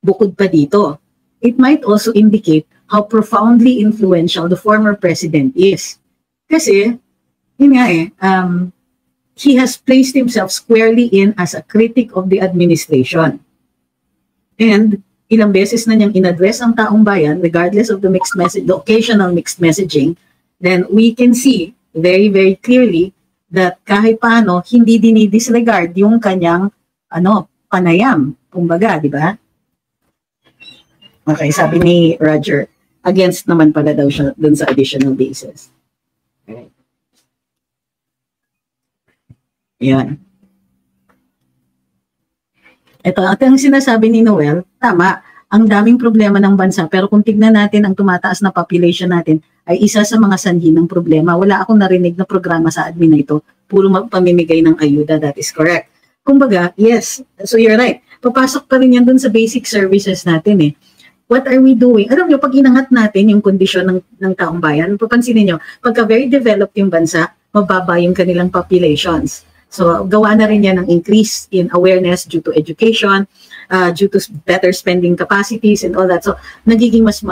Bukod pa dito, it might also indicate how profoundly influential the former president is. Kasi, he has placed himself squarely in as a critic of the administration. And ilang beses na niyang in-address ang taong bayan, regardless of the mixed message, the occasional mixed messaging, then we can see very, very clearly that kahit paano, hindi dinidisregard yung kanyang panayam. Kumbaga, di ba? Okay, sabi ni Roger, against naman pala daw siya dun sa additional basis. Okay. Yan. Ito, at ang sinasabi ni Noel, tama, ang daming problema ng bansa, pero kung tignan natin ang tumataas na population natin, ay isa sa mga sanhi ng problema. Wala akong narinig na programa sa admin na ito, puro magpamimigay ng ayuda, that is correct. Kumbaga, yes, so you're right, papasok pa rin yan dun sa basic services natin What are we doing? Alam nyo, pag inangat natin yung kondisyon ng taong bayan, papansinin nyo, pagka very developed yung bansa, mababa yung kanilang populations. So, gawa na rin yan ng increase in awareness due to education, due to better spending capacities and all that. So, nagiging mas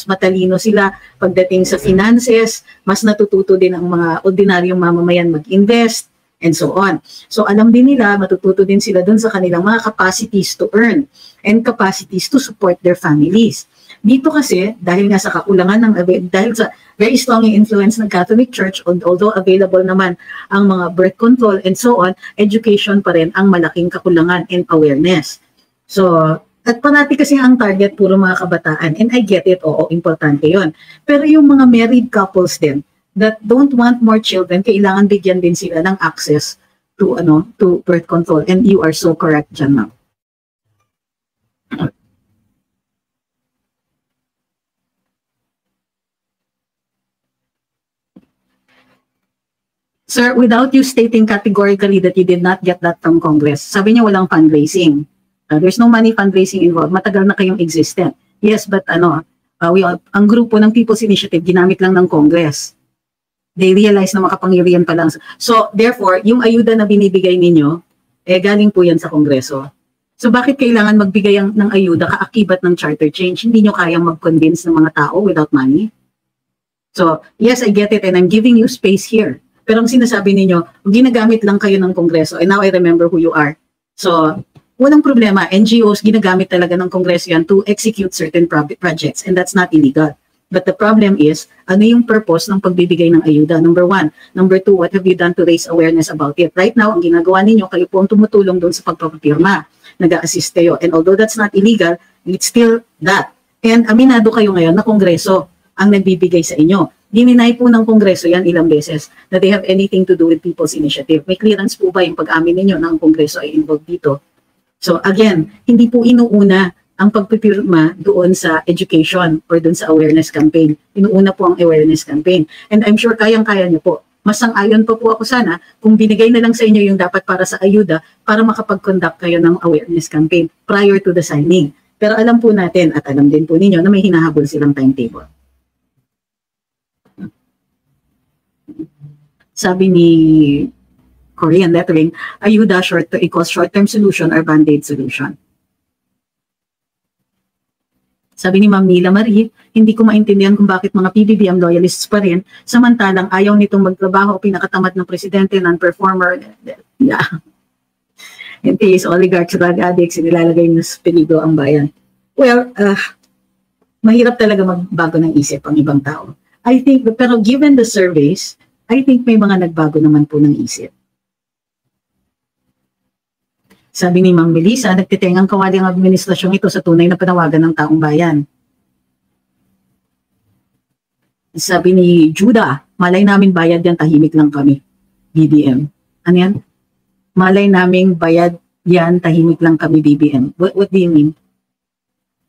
matalino sila pagdating sa finances, mas natututo din ang mga ordinaryong mamamayan mag-invest, and so on. So, alam din nila, matututo din sila dun sa kanilang mga capacities to earn and capacities to support their families. Dito kasi, dahil nga sa kakulangan dahil sa very strong influence ng Catholic Church, although available naman ang mga birth control and so on, education pa rin ang malaking kakulangan and awareness. So, at panati kasi ang target puro mga kabataan, and I get it, oo, importante yon. Pero yung mga married couples din, that don't want more children, kailangan bigyan din sila ng access to birth control. And you are so correct dyan, ma'am. Sir, without you stating categorically that you did not get that from Congress, sabi niya walang fundraising. There's no money fundraising involved. Matagal na kayong existent. Yes, but ang grupo ng People's Initiative, ginamit lang ng Congress. They realize na makapangyarihan pa lang. So, therefore, yung ayuda na binibigay ninyo, galing po yan sa Kongreso. So, bakit kailangan magbigay ng ayuda kaakibat ng charter change? Hindi nyo kayang mag-convince ng mga tao without money? So, yes, I get it, and I'm giving you space here. Pero ang sinasabi ninyo, ginagamit lang kayo ng Kongreso, and now I remember who you are. So, walang problema. NGOs, ginagamit talaga ng Kongreso yan to execute certain projects, and that's not illegal. But the problem is, ano yung purpose ng pagbibigay ng ayuda? Number one. Number two, what have you done to raise awareness about it? Right now, ang ginagawa ninyo, kayo po ang tumutulong doon sa pagpapapirma. Nag-a-assist kayo. And although that's not illegal, it's still that. And aminado kayo ngayon na Kongreso ang nagbibigay sa inyo. Dininay po ng Kongreso yan ilang beses na they have anything to do with People's Initiative. May clearance po ba yung pag-amin ninyo na ang Kongreso ay involved dito? So again, hindi po inuuna ang pagpipirma doon sa education or doon sa awareness campaign. Inuuna po ang awareness campaign. And I'm sure kayang-kaya niyo po. Mas sang-ayon pa po ako sana kung binigay na lang sa inyo yung dapat para sa ayuda para makapag-conduct kayo ng awareness campaign prior to the signing. Pero alam po natin at alam din po ninyo na may hinahabol silang timetable. Sabi ni Korean lettering, ayuda equals short-term solution or band-aid solution. Sabi ni Ma'am Nila Marie, hindi ko maintindihan kung bakit mga PBBM loyalists pa rin, samantalang ayaw nitong magtrabaho, pinakatamad ng presidente, non-performer. Yeah. NPAs, oligarchs, drug addicts, nilalagay ng peligro ang bayan. Well, mahirap talaga magbago ng isip ang ibang tao. I think, pero given the surveys, I think may mga nagbago naman po ng isip. Sabi ni Ma'am Melissa, nagtitengang kawali ang administrasyong ito sa tunay na panawagan ng taong bayan. Sabi ni Judah, malay namin bayad yan, tahimik lang kami. BBM. Ano yan? Malay namin bayad yan, tahimik lang kami, BBM. What do you mean?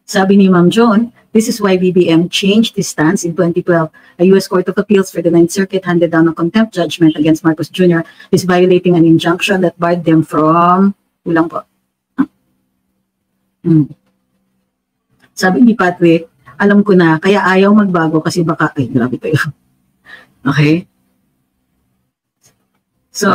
Sabi ni Ma'am John, this is why BBM changed his stance in 2012. A U.S. Court of Appeals for the Ninth Circuit handed down a contempt judgment against Marcos Jr. is violating an injunction that barred them from... Ulang po. Sabi ni Patrick, alam ko na, kaya ayaw magbago kasi baka, ay, grabe kayo. Okay? So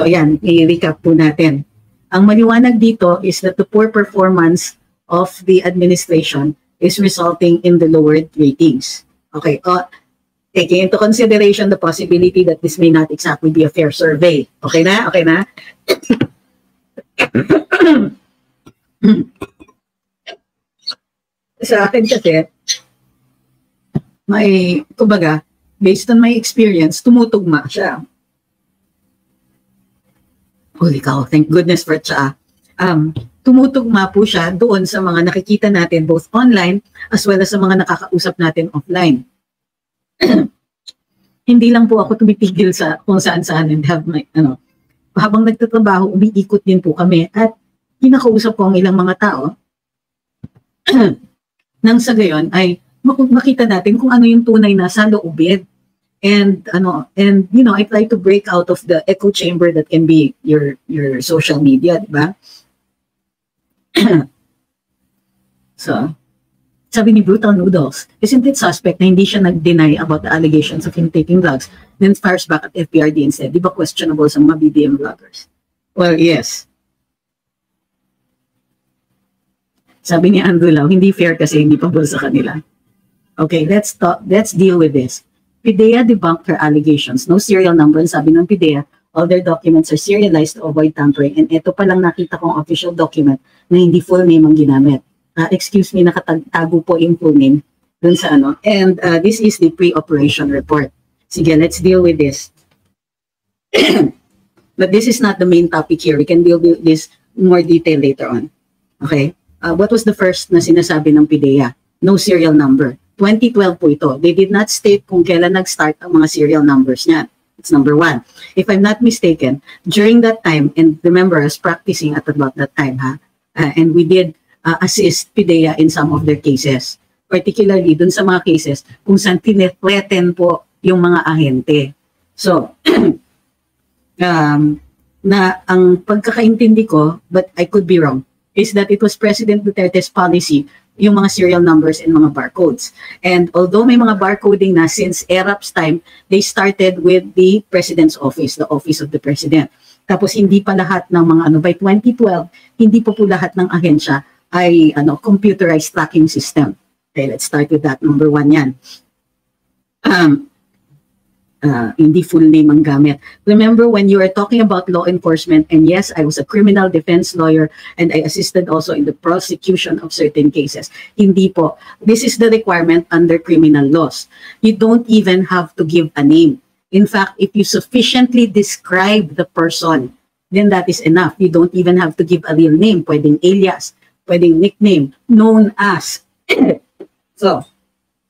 ayan, i-recap po natin. Ang maliwanag dito is that the poor performance of the administration is resulting in the lowered ratings. Okay, taking into consideration the possibility that this may not exactly be a fair survey. Okay na? Okay na? Sa akin kasi, may, kumbaga, based on my experience, tumutugma siya. Holy cow, thank goodness for siya. Tumutugma po siya doon sa mga nakikita natin both online as well as sa mga nakakausap natin offline. Hindi lang po ako tumitigil sa kung saan-saan and have my, habang nagtatrabaho, umiikot din po kami at kinakausap ko ang ilang mga tao nang sa gayon ay makita natin kung ano yung tunay na sa loobin. And I try to break out of the echo chamber that can be your social media, di ba? So, sabi ni Brutal Noodles, isn't it suspect na hindi siya nag-deny about the allegations of him taking drugs, then fires back at FPRD instead? Di ba questionable sa mga BBM vloggers? Well, yes. Sabi ni Andrew Lau, hindi fair kasi hindi pabor sa kanila. Okay, let's deal with this. PIDEA debunked her allegations. No serial number, sabi ng PIDEA, all their documents are serialized to avoid tampering. And ito palang nakita kong official document na hindi full name ang ginamit. Excuse me, nakatago po yung full name dun sa ano. And this is the pre-operation report. Sige, let's deal with this. But this is not the main topic here. We can deal with this in more detail later on. Okay? What was the first na sinasabi ng PIDEA? No serial number. 2012 po ito. They did not state kung kailan nag-start ang mga serial numbers niya. It's number one. If I'm not mistaken, during that time, and remember, I was practicing at about that time, and we did assist PIDEA in some of their cases. Particularly dun sa mga cases kung saan tinethreaten po yung mga ahente. So, na ang pagkakaintindi ko, but I could be wrong, is that it was President Duterte's policy yung mga serial numbers and mga barcodes. And although may mga barcoding na since ERAP's time, they started with the President's Office, the Office of the President. Tapos hindi pa lahat ng mga by 2012, hindi pa po lahat ng ahensya ay computerized tracking system. Okay, let's start with that. Number one yan. Hindi full name ang gamit. Remember when you are talking about law enforcement, and yes, I was a criminal defense lawyer and I assisted also in the prosecution of certain cases. Hindi po. This is the requirement under criminal laws. You don't even have to give a name. In fact, if you sufficiently describe the person, then that is enough. You don't even have to give a real name. Pwedeng alias, pwedeng nickname, known as. So,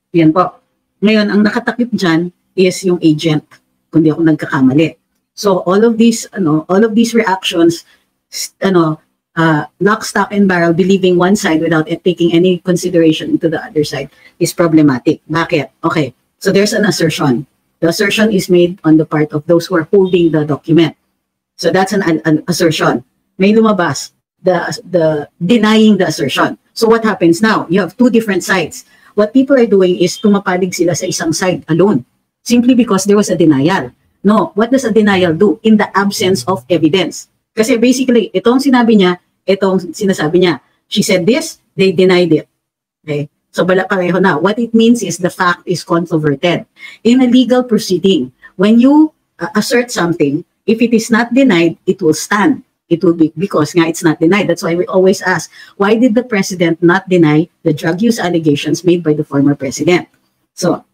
yan po. Ngayon, ang nakatakip dyan is yung agent, kung di ako nagkakamali. So, all of these reactions, lock, stock, and barrel, believing one side without taking any consideration to the other side is problematic. Bakit? Okay. So, there's an assertion. The assertion is made on the part of those who are holding the document. So, that's an assertion. May lumabas, the denying the assertion. So, what happens now? You have two different sides. What people are doing is tumapalig sila sa isang side alone, simply because there was a denial. No, what does a denial do? In the absence of evidence. Kasi basically, itong sinabi niya, itong sinasabi niya. She said this, they denied it. Okay? So pareho na. What it means is the fact is controverted. In a legal proceeding, when you assert something, if it is not denied, it will stand. It will be because nga it's not denied. That's why we always ask, why did the president not deny the drug use allegations made by the former president? So,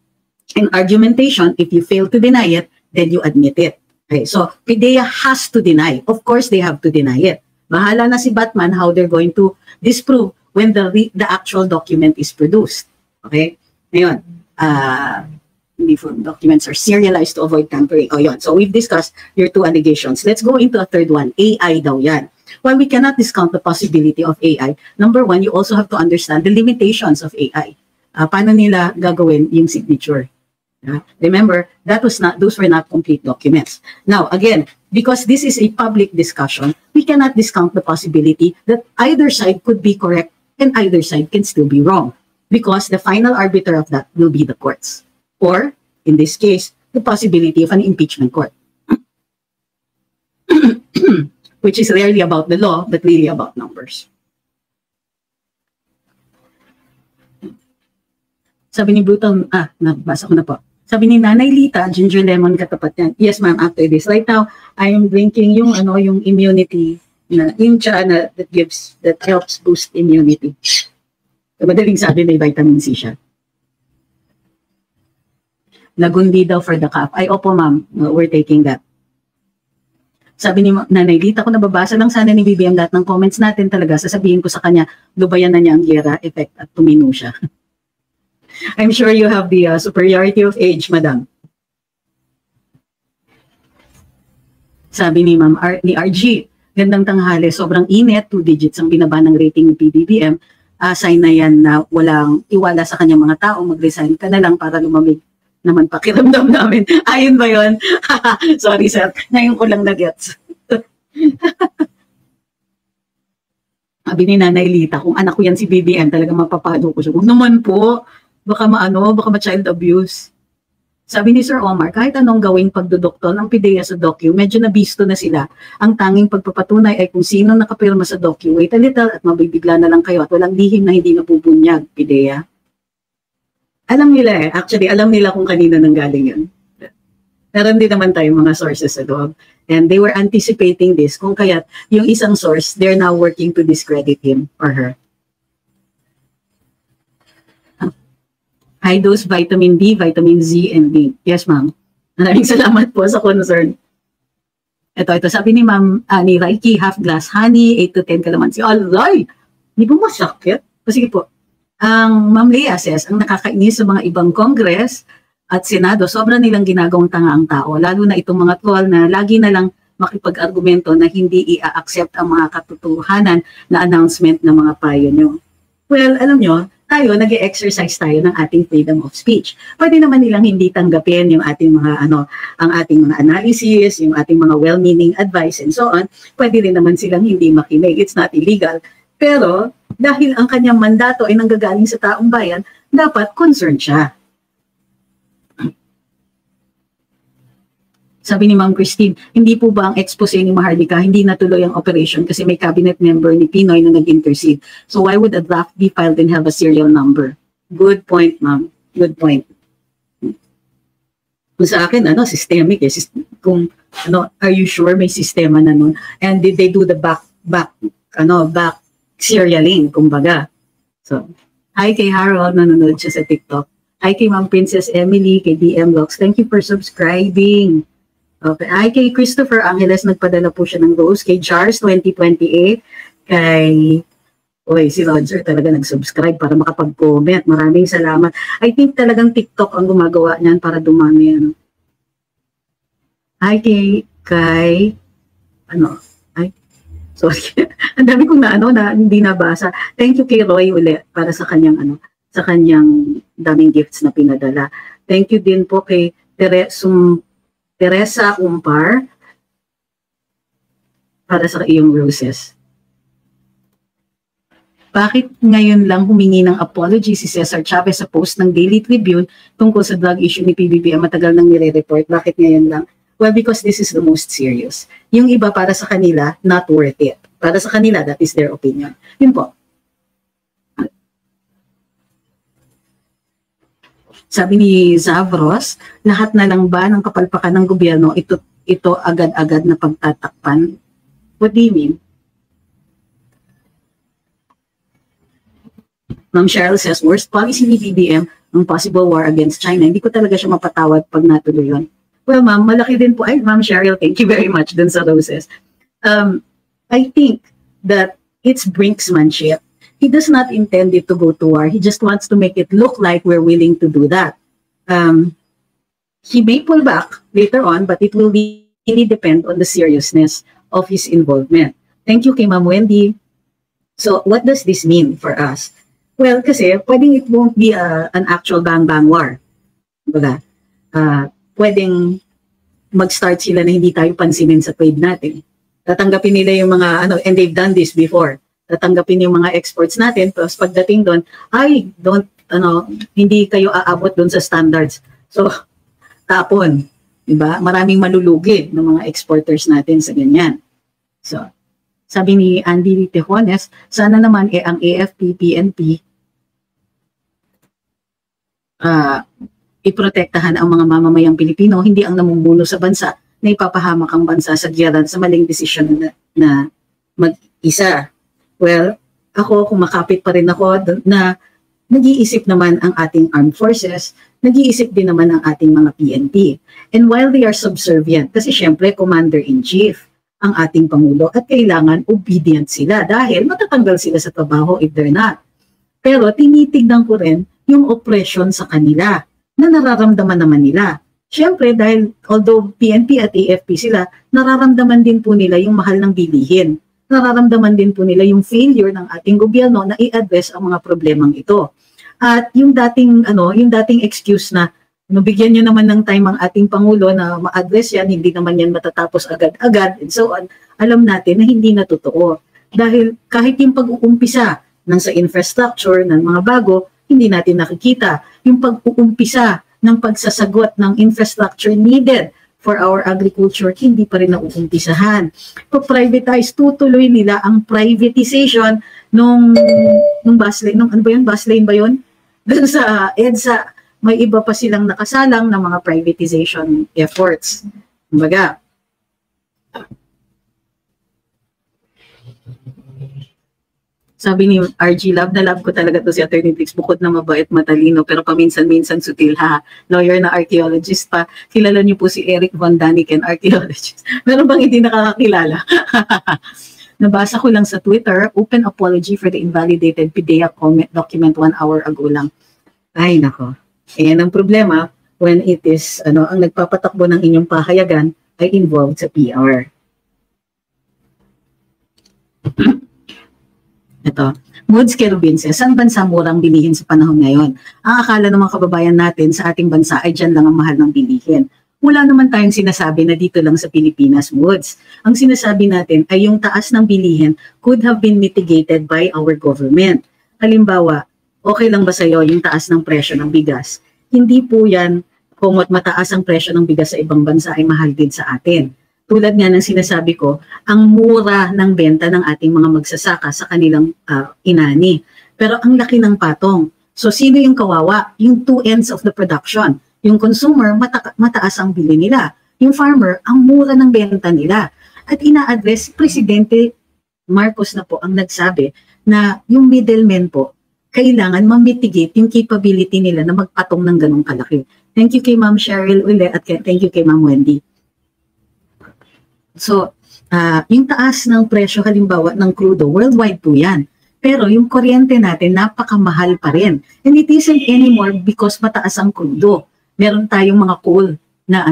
in argumentation, if you fail to deny it, then you admit it. Okay, so PIDEA has to deny. Of course, they have to deny it. Bahala na si Batman how they're going to disprove when the actual document is produced. Okay? Ngayon, documents are serialized to avoid tampering. Oh, yun. So we've discussed your two allegations. Let's go into a third one. AI daw yan. While we cannot discount the possibility of AI, number one, you also have to understand the limitations of AI. Paano nila gagawin yung signature? Remember, those were not complete documents. Now, again, because this is a public discussion, we cannot discount the possibility that either side could be correct and either side can still be wrong, because the final arbiter of that will be the courts. Or, in this case, the possibility of an impeachment court. Which is rarely about the law, but really about numbers. Sabi ni Brutal, nabasa ko na po. Sabi ni Nanay Lita, ginger lemon katapat yan. Yes, ma'am, after this. Right now, I am drinking yung immunity, yung cha that helps boost immunity. So, madaling sabi, may vitamin C siya. Lagundi daw for the cough. Ay, opo ma'am, we're taking that. Sabi ni Nanay Lita, kung nababasa lang sana ni BBM lahat ng comments natin talaga, sasabihin ko sa kanya, lubayan na niya ang gera effect at tumino siya. I'm sure you have the superiority of age, madam. Sabi ni Ma'am ni RG, gandang tanghali, sobrang init, 2 digits ang binaba ng rating ng PBBM. Sign na yan na walang iwala sa kanyang mga tao, mag-resign ka na lang para lumamig naman pakiramdam namin. Ayun ba yun? Sorry sir, ngayon ko lang na-gets. Sabi ni Nanay Lita, kung anak ko yan si BBM, talagang mapapalo ko siya. Huwag naman po, baka ma-child abuse. Sabi ni Sir Omar, kahit anong gawing pagdudokton ng PIDEA sa docu, medyo nabisto na sila. Ang tanging pagpapatunay ay kung sino nakapirma sa docu. Wait a little at mabibigla na lang kayo at walang lihim na hindi nabubunyag, PIDEA. Alam nila actually, alam nila kung kanino nanggaling yun. Meron din naman tayong mga sources sa loob. And they were anticipating this, kung kaya't yung isang source, they're now working to discredit him or her. High dose vitamin D, vitamin Z, and D. Yes, ma'am. Maraming salamat po sa concern. Ito, sabi ni ma'am, ni Raiki, half glass honey, 8 to 10 kalamansi. Alay! Hindi ba masakit? Sige po. Ang Ma'am Lea says, ang nakakainis sa mga ibang Congress at Senado, sobra nilang ginagawang tanga ang tao, lalo na itong mga troll na lagi na lang makipag-argumento na hindi i-accept ang mga katotohanan na announcement ng mga payo nyo. Well, alam nyo, tayo, nag-exercise tayo ng ating freedom of speech. Pwede naman nilang hindi tanggapin yung ating mga, ang ating mga analysis, yung ating mga well-meaning advice and so on. Pwede rin naman silang hindi makinig. It's not illegal. Pero, dahil ang kanyang mandato ay nanggagaling sa taong bayan, dapat concerned siya. Sabi ni Ma'am Christine, hindi po ba ang expose ni Maharlika hindi natuloy ang operation kasi may cabinet member ni Pinoy na nag-intercede? So why would a draft be filed and have a serial number? Good point, ma'am. Good point. Kung sa akin, systemic eh. Kung, are you sure may sistema na nun? And did they do the back serialing, kumbaga. So, hi kay Harold, nanonood siya sa TikTok. Hi kay Ma'am Princess Emily, kay DM Vlogs. Thank you for subscribing. Okay. Hi kay Christopher Angeles, nagpadala po siya ng rose. Kay Jars 2028, kay Uy, si Roger talaga nag-subscribe para makapag-comment. Maraming salamat. I think talagang TikTok ang gumagawa niyan para dumami. Ano. Hi kay, ano, ay, sorry. Ang dami kong na hindi nabasa. Thank you kay Roy ulit para sa kanyang, sa kanyang daming gifts na pinadala. Thank you din po kay Teresa Umpar para sa iyong roses. Bakit ngayon lang humingi ng apology si Cesar Chavez sa post ng Daily Tribune tungkol sa drug issue ni PBBM? Matagal nang nire-report. Bakit ngayon lang? Well, because this is the most serious. Yung iba para sa kanila, not worth it. Para sa kanila, that is their opinion. Yun po. Sabi ni Zavros, lahat na lang ba ng kapalpakan ng gobyerno ito agad-agad na pagtatakpan? What do you mean? Ma'am Cheryl says, worst policy ni BBM ang possible war against China. Hindi ko talaga siya mapatawad pag natuloy yun. Well, ma'am, malaki din po. Ay, Ma'am Cheryl, thank you very much dun sa roses. I think that it's brinksmanship. He does not intend it to go to war. He just wants to make it look like we're willing to do that. He may pull back later on, but it will really depend on the seriousness of his involvement. Thank you kay Ma'am Wendy. So, what does this mean for us? Well, kasi pwedeng it won't be an actual bang-bang war. Diba? Pwedeng mag-start sila na hindi tayo pansinin sa trade natin. Tatanggapin nila yung mga, and they've done this before. Tatanggapin yung mga exports natin, tapos pagdating doon, hindi kayo aabot doon sa standards. So, tapon. Diba? Maraming malulugi ng mga exporters natin sa ganyan. So, sabi ni Andy Tejones, sana naman ang AFP, PNP, iprotektahan ang mga mamamayang Pilipino, hindi ang namumuno sa bansa na ipapahamak ang bansa sa giyaran sa maling desisyon na mag-isa. Well, ako, kumakapit pa rin ako na nag-iisip naman ang ating armed forces, nag-iisip din naman ang ating mga PNP. And while they are subservient, kasi syempre, Commander-in-Chief ang ating Pangulo at kailangan obedient sila dahil matatanggal sila sa trabaho if they're not. Pero tinitignan ko rin yung oppression sa kanila na nararamdaman naman nila. Siyempre, dahil although PNP at AFP sila, nararamdaman din po nila yung mahal ng bilihin. Nararamdaman din po nila yung failure ng ating gobyerno na i-address ang mga problemang ito. At yung dating excuse na bigyan nyo naman ng time ang ating Pangulo na ma-address yan, hindi naman yan matatapos agad-agad, and so on, alam natin na hindi na totoo. Dahil kahit yung pag-uumpisa ng sa infrastructure, ng mga bago, hindi natin nakikita. Yung pag-uumpisa ng pagsasagot ng infrastructure needed for our agriculture, hindi pa rin nauumpisahan. Pag-privatize, tutuloy nila ang privatization nung bus lane, bus lane ba yun? Doon sa EDSA, may iba pa silang nakasalang ng mga privatization efforts. Kumbaga, sabi ni RG, love na love ko talaga to si Attorney Trix, bukod na mabait, matalino, pero paminsan-minsan sutil ha. Lawyer na archaeologist pa. Kilala niyo po si Eric Von Daniken, archaeologist. Meron bang hindi nakakakilala? Nabasa ko lang sa Twitter, open apology for the invalidated PIDEA document 1 hour ago lang. Ay nako. Ayan ang problema when it is, ang nagpapatakbo ng inyong pahayagan ay involved sa PR. Ito, Moods Kerubin says, saan bansa murang bilihin sa panahon ngayon? Ang akala ng mga kababayan natin sa ating bansa ay dyan lang ang mahal ng bilihin. Wala naman tayong sinasabi na dito lang sa Pilipinas, Moods. Ang sinasabi natin ay yung taas ng bilihin could have been mitigated by our government. Halimbawa, okay lang ba sa'yo yung taas ng presyo ng bigas? Hindi po yan kung mataas ang presyo ng bigas sa ibang bansa ay mahal din sa atin. Tulad nga ng sinasabi ko, ang mura ng benta ng ating mga magsasaka sa kanilang inani. Pero ang laki ng patong. So sino yung kawawa? Yung two ends of the production. Yung consumer, mataas ang bili nila. Yung farmer, ang mura ng benta nila. At ina-address, Presidente Marcos na po ang nagsabi na yung middlemen po, kailangan ma-mitigate yung capability nila na magpatong ng ganong kalaki. Thank you kay Ma'am Cheryl uli at thank you kay Ma'am Wendy. So, yung taas ng presyo halimbawa ng crudo, worldwide po yan. Pero yung kuryente natin, napakamahal pa rin. And it isn't anymore because mataas ang krudo. Meron tayong mga coal na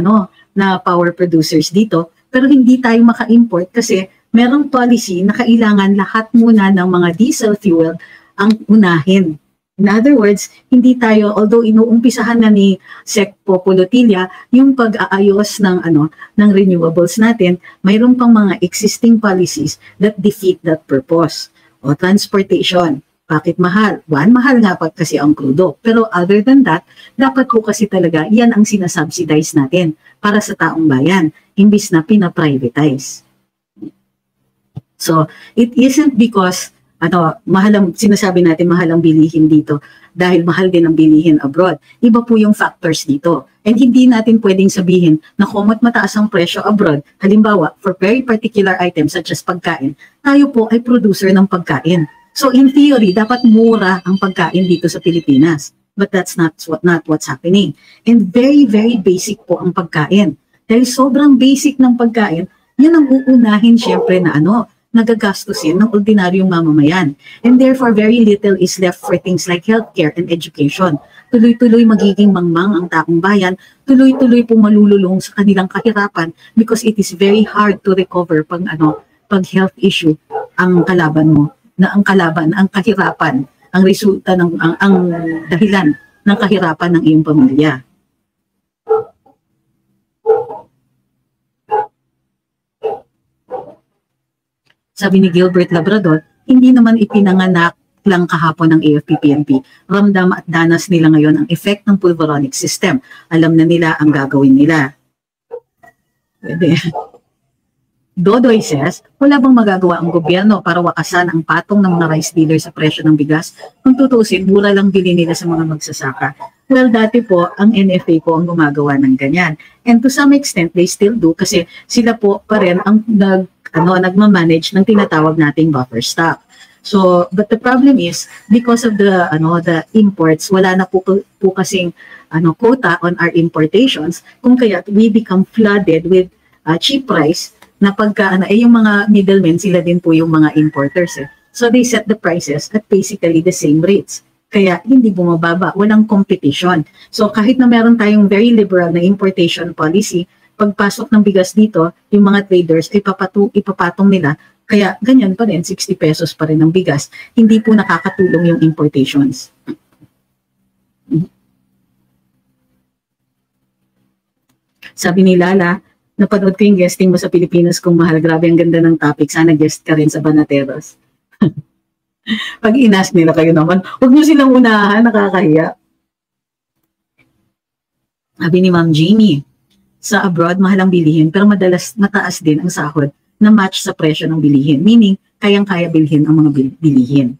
na power producers dito, pero hindi tayo maka-import kasi merong policy na kailangan lahat muna ng mga diesel fuel ang unahin. In other words, hindi tayo, although inuumpisahan na ni Sec Populotilla yung pag-aayos ng ng renewables natin, mayroon pang mga existing policies that defeat that purpose. O transportation, bakit mahal? One, mahal nga pa kasi ang krudo. Pero other than that, dapat po kasi talaga yan ang sinasubsidize natin para sa taong bayan, imbis na pina-privatize. So, it isn't because sinasabi natin mahal ang bilihin dito dahil mahal din ang bilihin abroad. Iba po yung factors dito. And hindi natin pwedeng sabihin na kumat mataas ang presyo abroad, halimbawa, for very particular items such as pagkain, tayo po ay producer ng pagkain. So in theory, dapat mura ang pagkain dito sa Pilipinas. But that's not what's happening. And very, very basic po ang pagkain. Dahil sobrang basic ng pagkain, yan ang uunahin syempre na nagagastusin ng ordinaryong mamamayan. And therefore, very little is left for things like healthcare and education. Tuloy-tuloy magiging mangmang ang taong bayan, tuloy-tuloy pong malululong sa kanilang kahirapan because it is very hard to recover pag health issue ang kalaban mo, na ang kahirapan, ang resulta ang dahilan ng kahirapan ng iyong pamilya. Sabi ni Gilbert Labrador, hindi naman ipinanganak lang kahapon ng AFP-PNP. Ramdam at danas nila ngayon ang effect ng pulveronic system. Alam na nila ang gagawin nila. Pwede. Dodoy says, wala bang magagawa ang gobyerno para wakasan ang patong ng mga rice dealers sa presyo ng bigas? Kung tutusin, mura lang bili nila sa mga magsasaka. Well, dati po, ang NFA po ang gumagawa ng ganyan. And to some extent, they still do kasi sila po pa rin ang nagmamanage ng tinatawag nating buffer stock. So, but the problem is, because of the imports, wala na po kasing quota on our importations, kung kaya we become flooded with cheap price na pagka yung mga middlemen, sila din po yung mga importers. So, they set the prices at basically the same rates. Kaya hindi bumababa, walang competition. So, kahit na meron tayong very liberal na importation policy, pagpasok ng bigas dito, yung mga traders ay ipapatong nila. Kaya ganyan pa rin, 60 pesos pa rin ang bigas. Hindi po nakakatulong yung importations. Sabi ni Lala, napanood ko yung guesting mo sa Pilipinas kung mahal. Grabe, ang ganda ng topic. Sana guest ka rin sa Banateros. Pag inas nila kayo naman, huwag nyo silang unahan, nakakahiya. Sabi ni Ma'am Jeannie, sa abroad, mahal ang bilihin, pero mataas din ang sahod na match sa presyo ng bilihin. Meaning, kayang-kaya bilhin ang mga bilihin.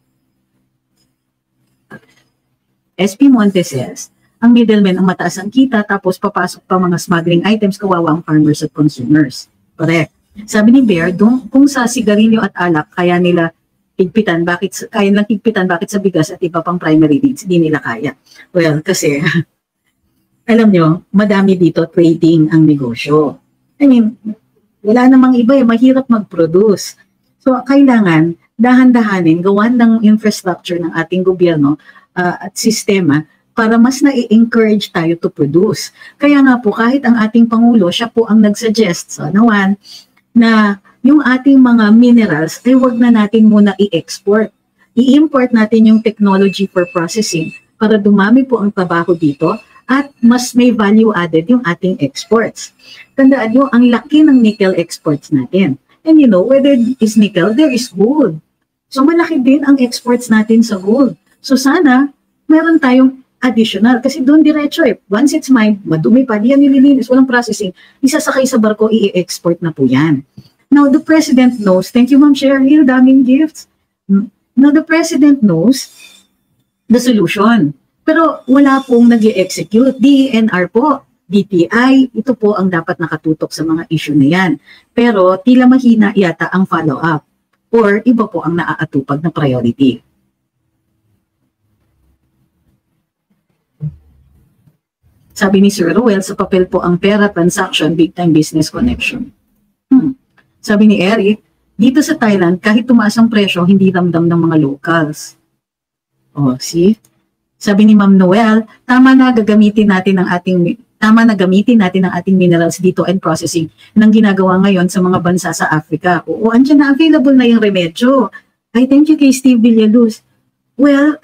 SP Montes says, ang middlemen ang mataas ang kita, tapos papasok pa mga smuggling items, kawawa ang farmers at consumers. Correct. Sabi ni Bear, kung sa sigarilyo at alak, kaya nila higpitan, bakit sa bigas at iba pang primary needs, hindi nila kaya. Well, kasi alam nyo, madami dito trading ang negosyo. I mean, wala namang iba mahirap mag-produce. So, kailangan dahan-dahanin, gawan ng infrastructure ng ating gobyerno at sistema para mas na-encourage tayo to produce. Kaya nga po, kahit ang ating Pangulo, siya po ang nagsuggest sa nawan na yung ating mga minerals ay wag na natin muna i-export. I-import natin yung technology for processing para dumami po ang trabaho dito at mas may value added yung ating exports. Tandaan nyo, ang laki ng nickel exports natin. And you know, where there is nickel, there is gold. So malaki din ang exports natin sa gold. So sana, meron tayong additional. Kasi doon diretso once it's mined, madumi pa, di yan nililinis, walang processing, isasakay sa barko, i-export na po yan. Now, the President knows, thank you Ma'am Cheryl, daming gifts. Now, the President knows the solution. Pero wala pong nag-i-execute. DENR po, DTI, ito po ang dapat nakatutok sa mga issue na yan. Pero tila mahina yata ang follow-up or iba po ang naaatupag na priority. Sabi ni Sir Ruel, sa papel po ang pera transaction, big time business connection. Sabi ni Eric, Dito sa Thailand, kahit tumaas ang presyo, hindi ramdam ng mga locals. Oh, see? Sabi ni Ma'am Noel, tama na gamitin natin ang ating minerals dito and processing ng ginagawa ngayon sa mga bansa sa Africa. Oo, andyan na, available na yung remedyo. I thank you kay Steve Villaluz. Well,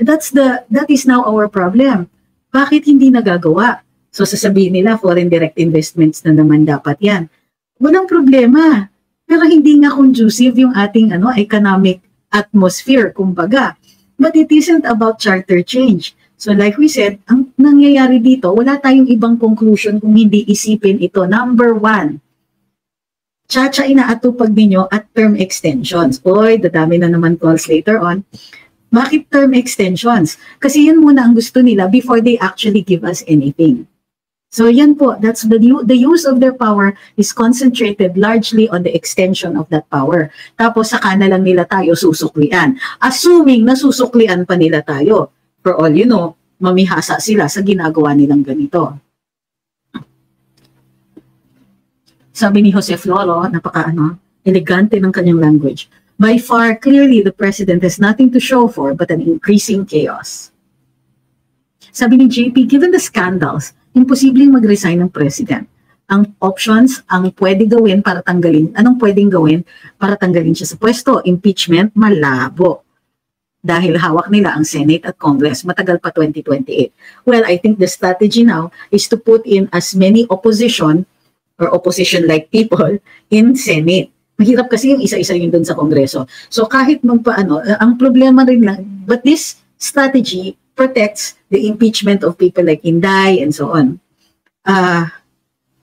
that is now our problem. Bakit hindi nagagawa? So sasabihin nila, foreign direct investments na naman dapat yan. Walang problema. Pero hindi nga conducive yung ating economic atmosphere, kumbaga. But it isn't about charter change. So like we said, ang nangyayari dito, wala tayong ibang conclusion kung hindi isipin ito. Number one, inaatupag ninyo at term extensions. Oy, dadami na naman calls later on. Bakit term extensions? Kasi yun muna ang gusto nila before they actually give us anything. So yan po, that's the use of their power is concentrated largely on the extension of that power. Tapos saka na lang nila tayo susuklian. Assuming na susuklian pa nila tayo. For all you know, mamihasa sila sa ginagawa nilang ganito. Sabi ni Jose Floro, elegante ng kanyang language. By far, clearly, the president has nothing to show for but an increasing chaos. Sabi ni JP, given the scandals, imposibleng mag-resign ng president. Ang options, ang pwede gawin para tanggalin, anong pwedeng gawin para tanggalin siya sa pwesto? Impeachment, malabo. Dahil hawak nila ang Senate at Congress, matagal pa 2028. Well, I think the strategy now is to put in as many opposition or opposition-like people in Senate. Mahirap kasi yung isa-isa yun dun sa Kongreso. So kahit ang problema rin lang, but this strategy protects the impeachment of people like Inday and so on.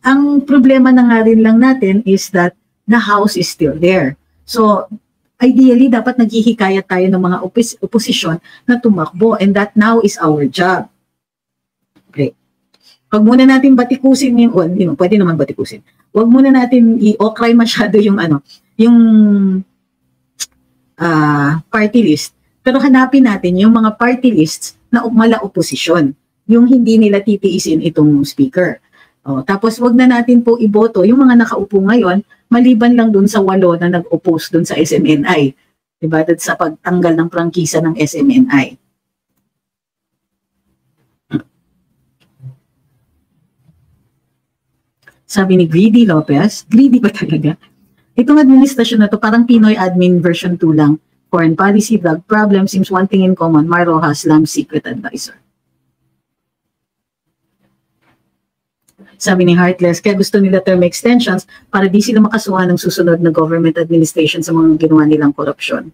Ang problema na nga rin lang natin is that the House is still there. So ideally, dapat naghihikayat tayo ng mga oposisyon na tumakbo and that now is our job. Okay. Pag muna natin batikusin yung, pwede naman batikusin. Huwag muna natin i-okray masyado yung party list. Pero hanapin natin yung mga party lists na mala oposisyon. Yung hindi nila titiisin itong speaker. Tapos wag na natin po iboto yung mga nakaupo ngayon, maliban lang dun sa 8 na nag-oppose dun sa SMNI. Diba? Dun sa pagtanggal ng prangkisa ng SMNI. Sabi ni Greedy Lopez, greedy pa talaga. Itong administrasyon na to parang Pinoy admin version 2 lang. Foreign policy, drug problem, seems one thing in common, Mar Rojas, Lam's secret advisor. Sabi ni Heartless, kaya gusto nila term extensions para di sila makasuhan ng susunod na government administration sa mga ginawa nilang korupsyon.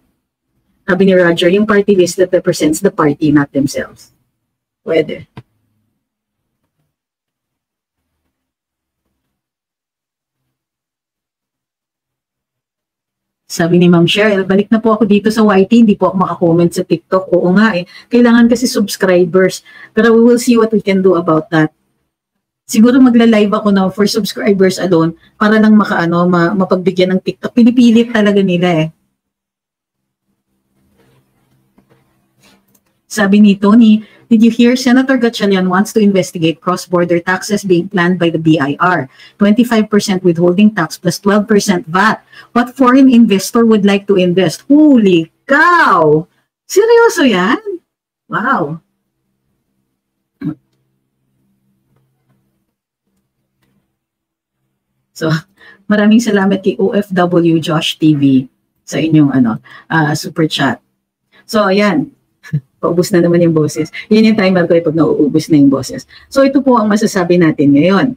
Sabi ni Roger, yung party list that represents the party, not themselves. Pwede. Sabi ni Ma'am Cheryl, balik na po ako dito sa YT, hindi po ako makakomment sa TikTok. Oo nga eh. Kailangan kasi subscribers. Pero we will see what we can do about that. Siguro magla-live ako na for subscribers alone para lang mapagbigyan ng TikTok. Pinipilit talaga nila eh. Sabi ni Tony, did you hear Senator Gatchalian wants to investigate cross-border taxes being planned by the BIR? 25% withholding tax plus 12% VAT. What foreign investor would like to invest? Holy cow! Seryoso yan? Wow! So, maraming salamat kay OFW Josh TV sa inyong super chat. So, ayan. Paubos na naman yung boses. Yun yung timer ko pag nauubos na yung boses. So ito po ang masasabi natin ngayon.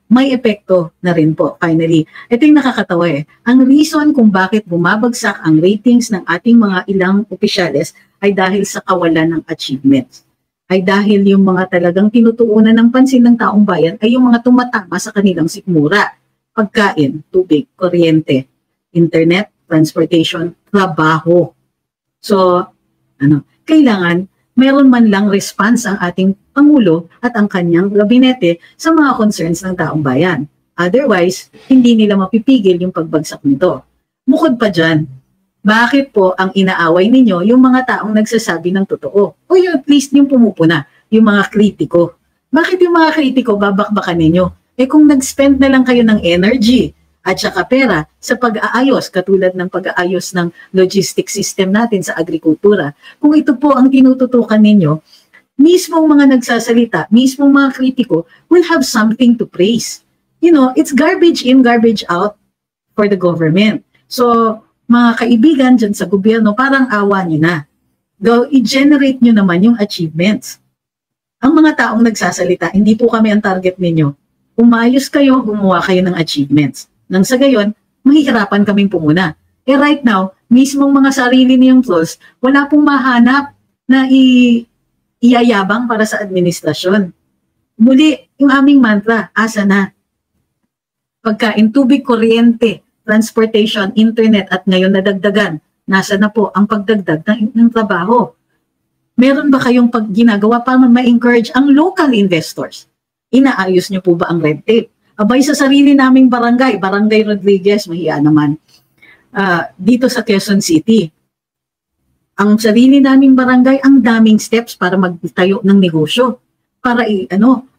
May epekto na rin po, finally. Ito yung nakakatawa eh. Ang reason kung bakit bumabagsak ang ratings ng ating mga ilang opisyales ay dahil sa kawalan ng achievements. Ay dahil yung mga talagang tinutuunan ng pansin ng taong bayan ay yung mga tumatama sa kanilang sikmura. Pagkain, tubig, kuryente, internet, transportation, trabaho. So, kailangan meron man lang response ang ating Pangulo at ang kanyang gabinete sa mga concerns ng taong bayan. Otherwise, hindi nila mapipigil yung pagbagsak nito. Bukod pa dyan, bakit po ang inaaway ninyo yung mga taong nagsasabi ng totoo? O yung at least yung pumupuna, yung mga kritiko. Bakit yung mga kritiko babakbakan ninyo? Eh kung nag-spend na lang kayo ng energy at saka pera sa pag-aayos, katulad ng pag-aayos ng logistics system natin sa agrikultura. Kung ito po ang tinututukan ninyo, mismong mga nagsasalita, mismong mga kritiko will have something to praise. You know, it's garbage in, garbage out for the government. So, mga kaibigan dyan sa gobyerno, parang awa nyo na. Go, i-generate nyo naman yung achievements. Ang mga taong nagsasalita, hindi po kami ang target ninyo. Umayos kayo, gumawa kayo ng achievements. Nang sa gayon, mahihirapan kaming pumuna. Eh right now, mismong mga sarili niyong tools, wala pong mahanap na iyayabang para sa administrasyon. Muli, yung aming mantra, asa na? Pagkain, tubig, kuryente, transportation, internet, at ngayon nadagdagan, nasa na po ang pagdagdag ng trabaho? Meron ba kayong ginagawa para ma-encourage ang local investors? Inaayos niyo po ba ang red tape? Abay sa sarili naming barangay, Barangay Rodriguez, mahiya naman, dito sa Quezon City. Ang sarili naming barangay, ang daming steps para magtayo ng negosyo, para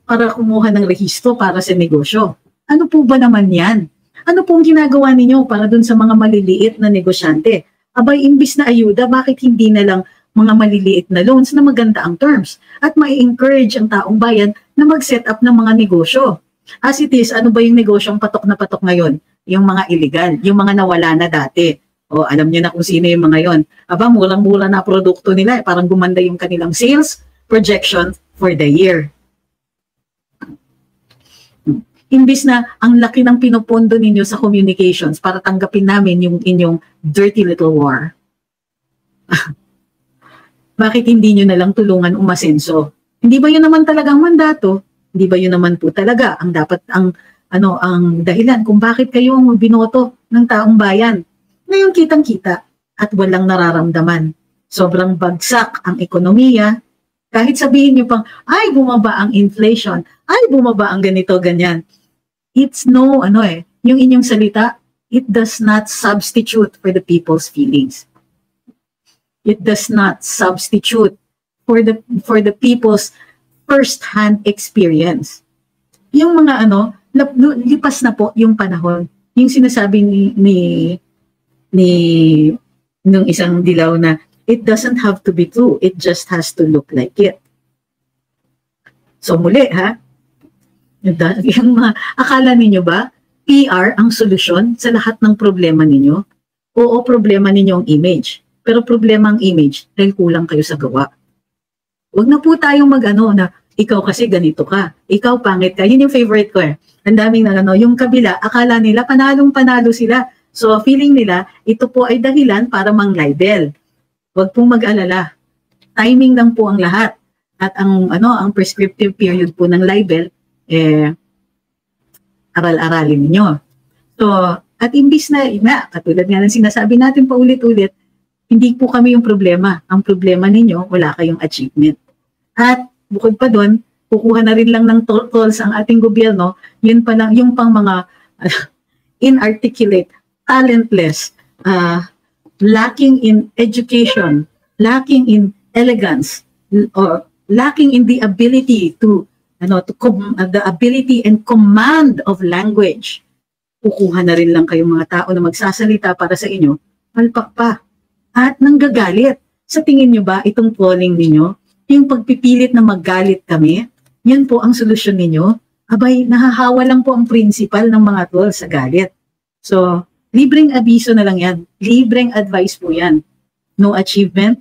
para kumuha ng rehistro para sa negosyo. Ano po ba naman yan? Ano pong ginagawa ninyo para dun sa mga maliliit na negosyante? Abay, imbis na ayuda, bakit hindi na lang mga maliliit na loans na maganda ang terms at ma-encourage ang taong bayan na mag-set up ng mga negosyo? As it is, ano ba yung negosyong patok na patok ngayon? Yung mga illegal, yung mga nawala na dati. O alam niyo na kung sino yung mga yon. Aba, murang-mura na produkto nila. Parang gumanda yung kanilang sales projection for the year. Imbis na ang laki ng pinupondo ninyo sa communications para tanggapin namin yung inyong dirty little war. Bakit hindi nyo na lang tulungan umasenso? Hindi ba yun naman talagang mandato? Hindi ba yun naman po talaga ang dapat ang dahilan kung bakit kayo ang binoto ng taong bayan? Ngayon kitang-kita at walang nararamdaman. Sobrang bagsak ang ekonomiya. Kahit sabihin nyo pang, ay bumaba ang inflation, ay bumaba ang ganito, ganyan. It's no, yung inyong salita, it does not substitute for the people's feelings. It does not substitute for the people's first-hand experience. Yung mga lipas na po yung panahon. Yung sinasabi nung isang dilaw na, it doesn't have to be true, it just has to look like it. So muli yung akala ninyo ba, PR ang solusyon sa lahat ng problema ninyo? Oo, problema ninyo ang image. Pero problema ang image dahil kulang kayo sa gawa. Huwag na po tayong na ikaw kasi ganito ka, ikaw pangit ka. Yun yung favorite ko eh. Ang daming yung kabila, akala nila panalong-panalo sila. So feeling nila, ito po ay dahilan para mang-libel. Huwag pong mag-alala. Timing lang po ang lahat. At ang prescriptive period po ng libel, aral-aralin ninyo. So, at imbis na, katulad nga ng sinasabi natin paulit-ulit, hindi po kami yung problema. Ang problema ninyo, wala kayong achievement. At bukod pa doon, kukuha na rin lang ng tolls ang ating gobyerno, yun pa lang, yung pang mga inarticulate, talentless, lacking in education, lacking in elegance, or lacking in the ability to the ability and command of language. Kukuha na rin lang kayong mga tao na magsasalita para sa inyo, palpak pa. At nanggagalit. Sa tingin nyo ba, itong trolling ninyo, yung pagpipilit na maggalit kami, yan po ang solusyon ninyo? Abay, nahahawa lang po ang principal ng mga trolls sa galit. So, libreng abiso na lang yan. Libreng advice po yan. No achievement,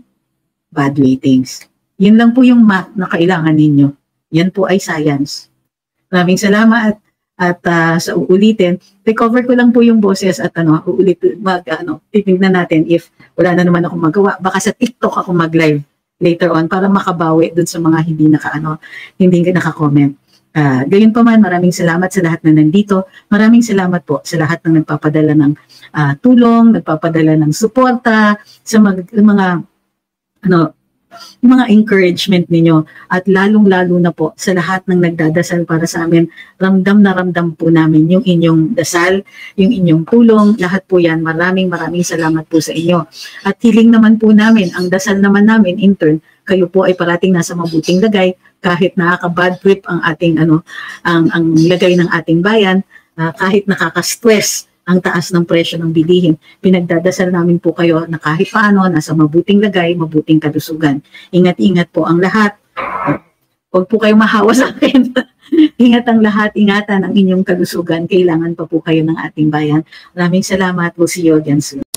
bad ratings. Yan lang po yung math na kailangan ninyo. Yan po ay science. Maraming salamat at sa uulitin, recover ko lang po yung boses at titignan natin if wala na naman akong magawa. Baka sa TikTok ako mag-live later on para makabawi dun sa mga hindi naka-comment. Gayon pa man, maraming salamat sa lahat na nandito. Maraming salamat po sa lahat ng nagpapadala ng tulong, nagpapadala ng suporta, sa mga encouragement ninyo at lalong-lalo na po sa lahat ng nagdadasal para sa amin. Ramdam na ramdam po namin yung inyong dasal, yung inyong tulong, lahat po yan. Maraming salamat po sa inyo. At hiling naman po namin, ang dasal naman namin in turn, kayo po ay parating nasa mabuting lagay kahit nakaka-bad trip ang ating ang lagay ng ating bayan, kahit nakaka-stress ang taas ng presyo ng bilihin. Pinagdadasal namin po kayo na kahit paano, nasa mabuting lagay, mabuting kalusugan. Ingat-ingat po ang lahat. Huwag po kayong mahawa sa akin. Ingat ang lahat, ingatan ang inyong kalusugan. Kailangan pa po kayo ng ating bayan. Maraming salamat. We'll see you again soon.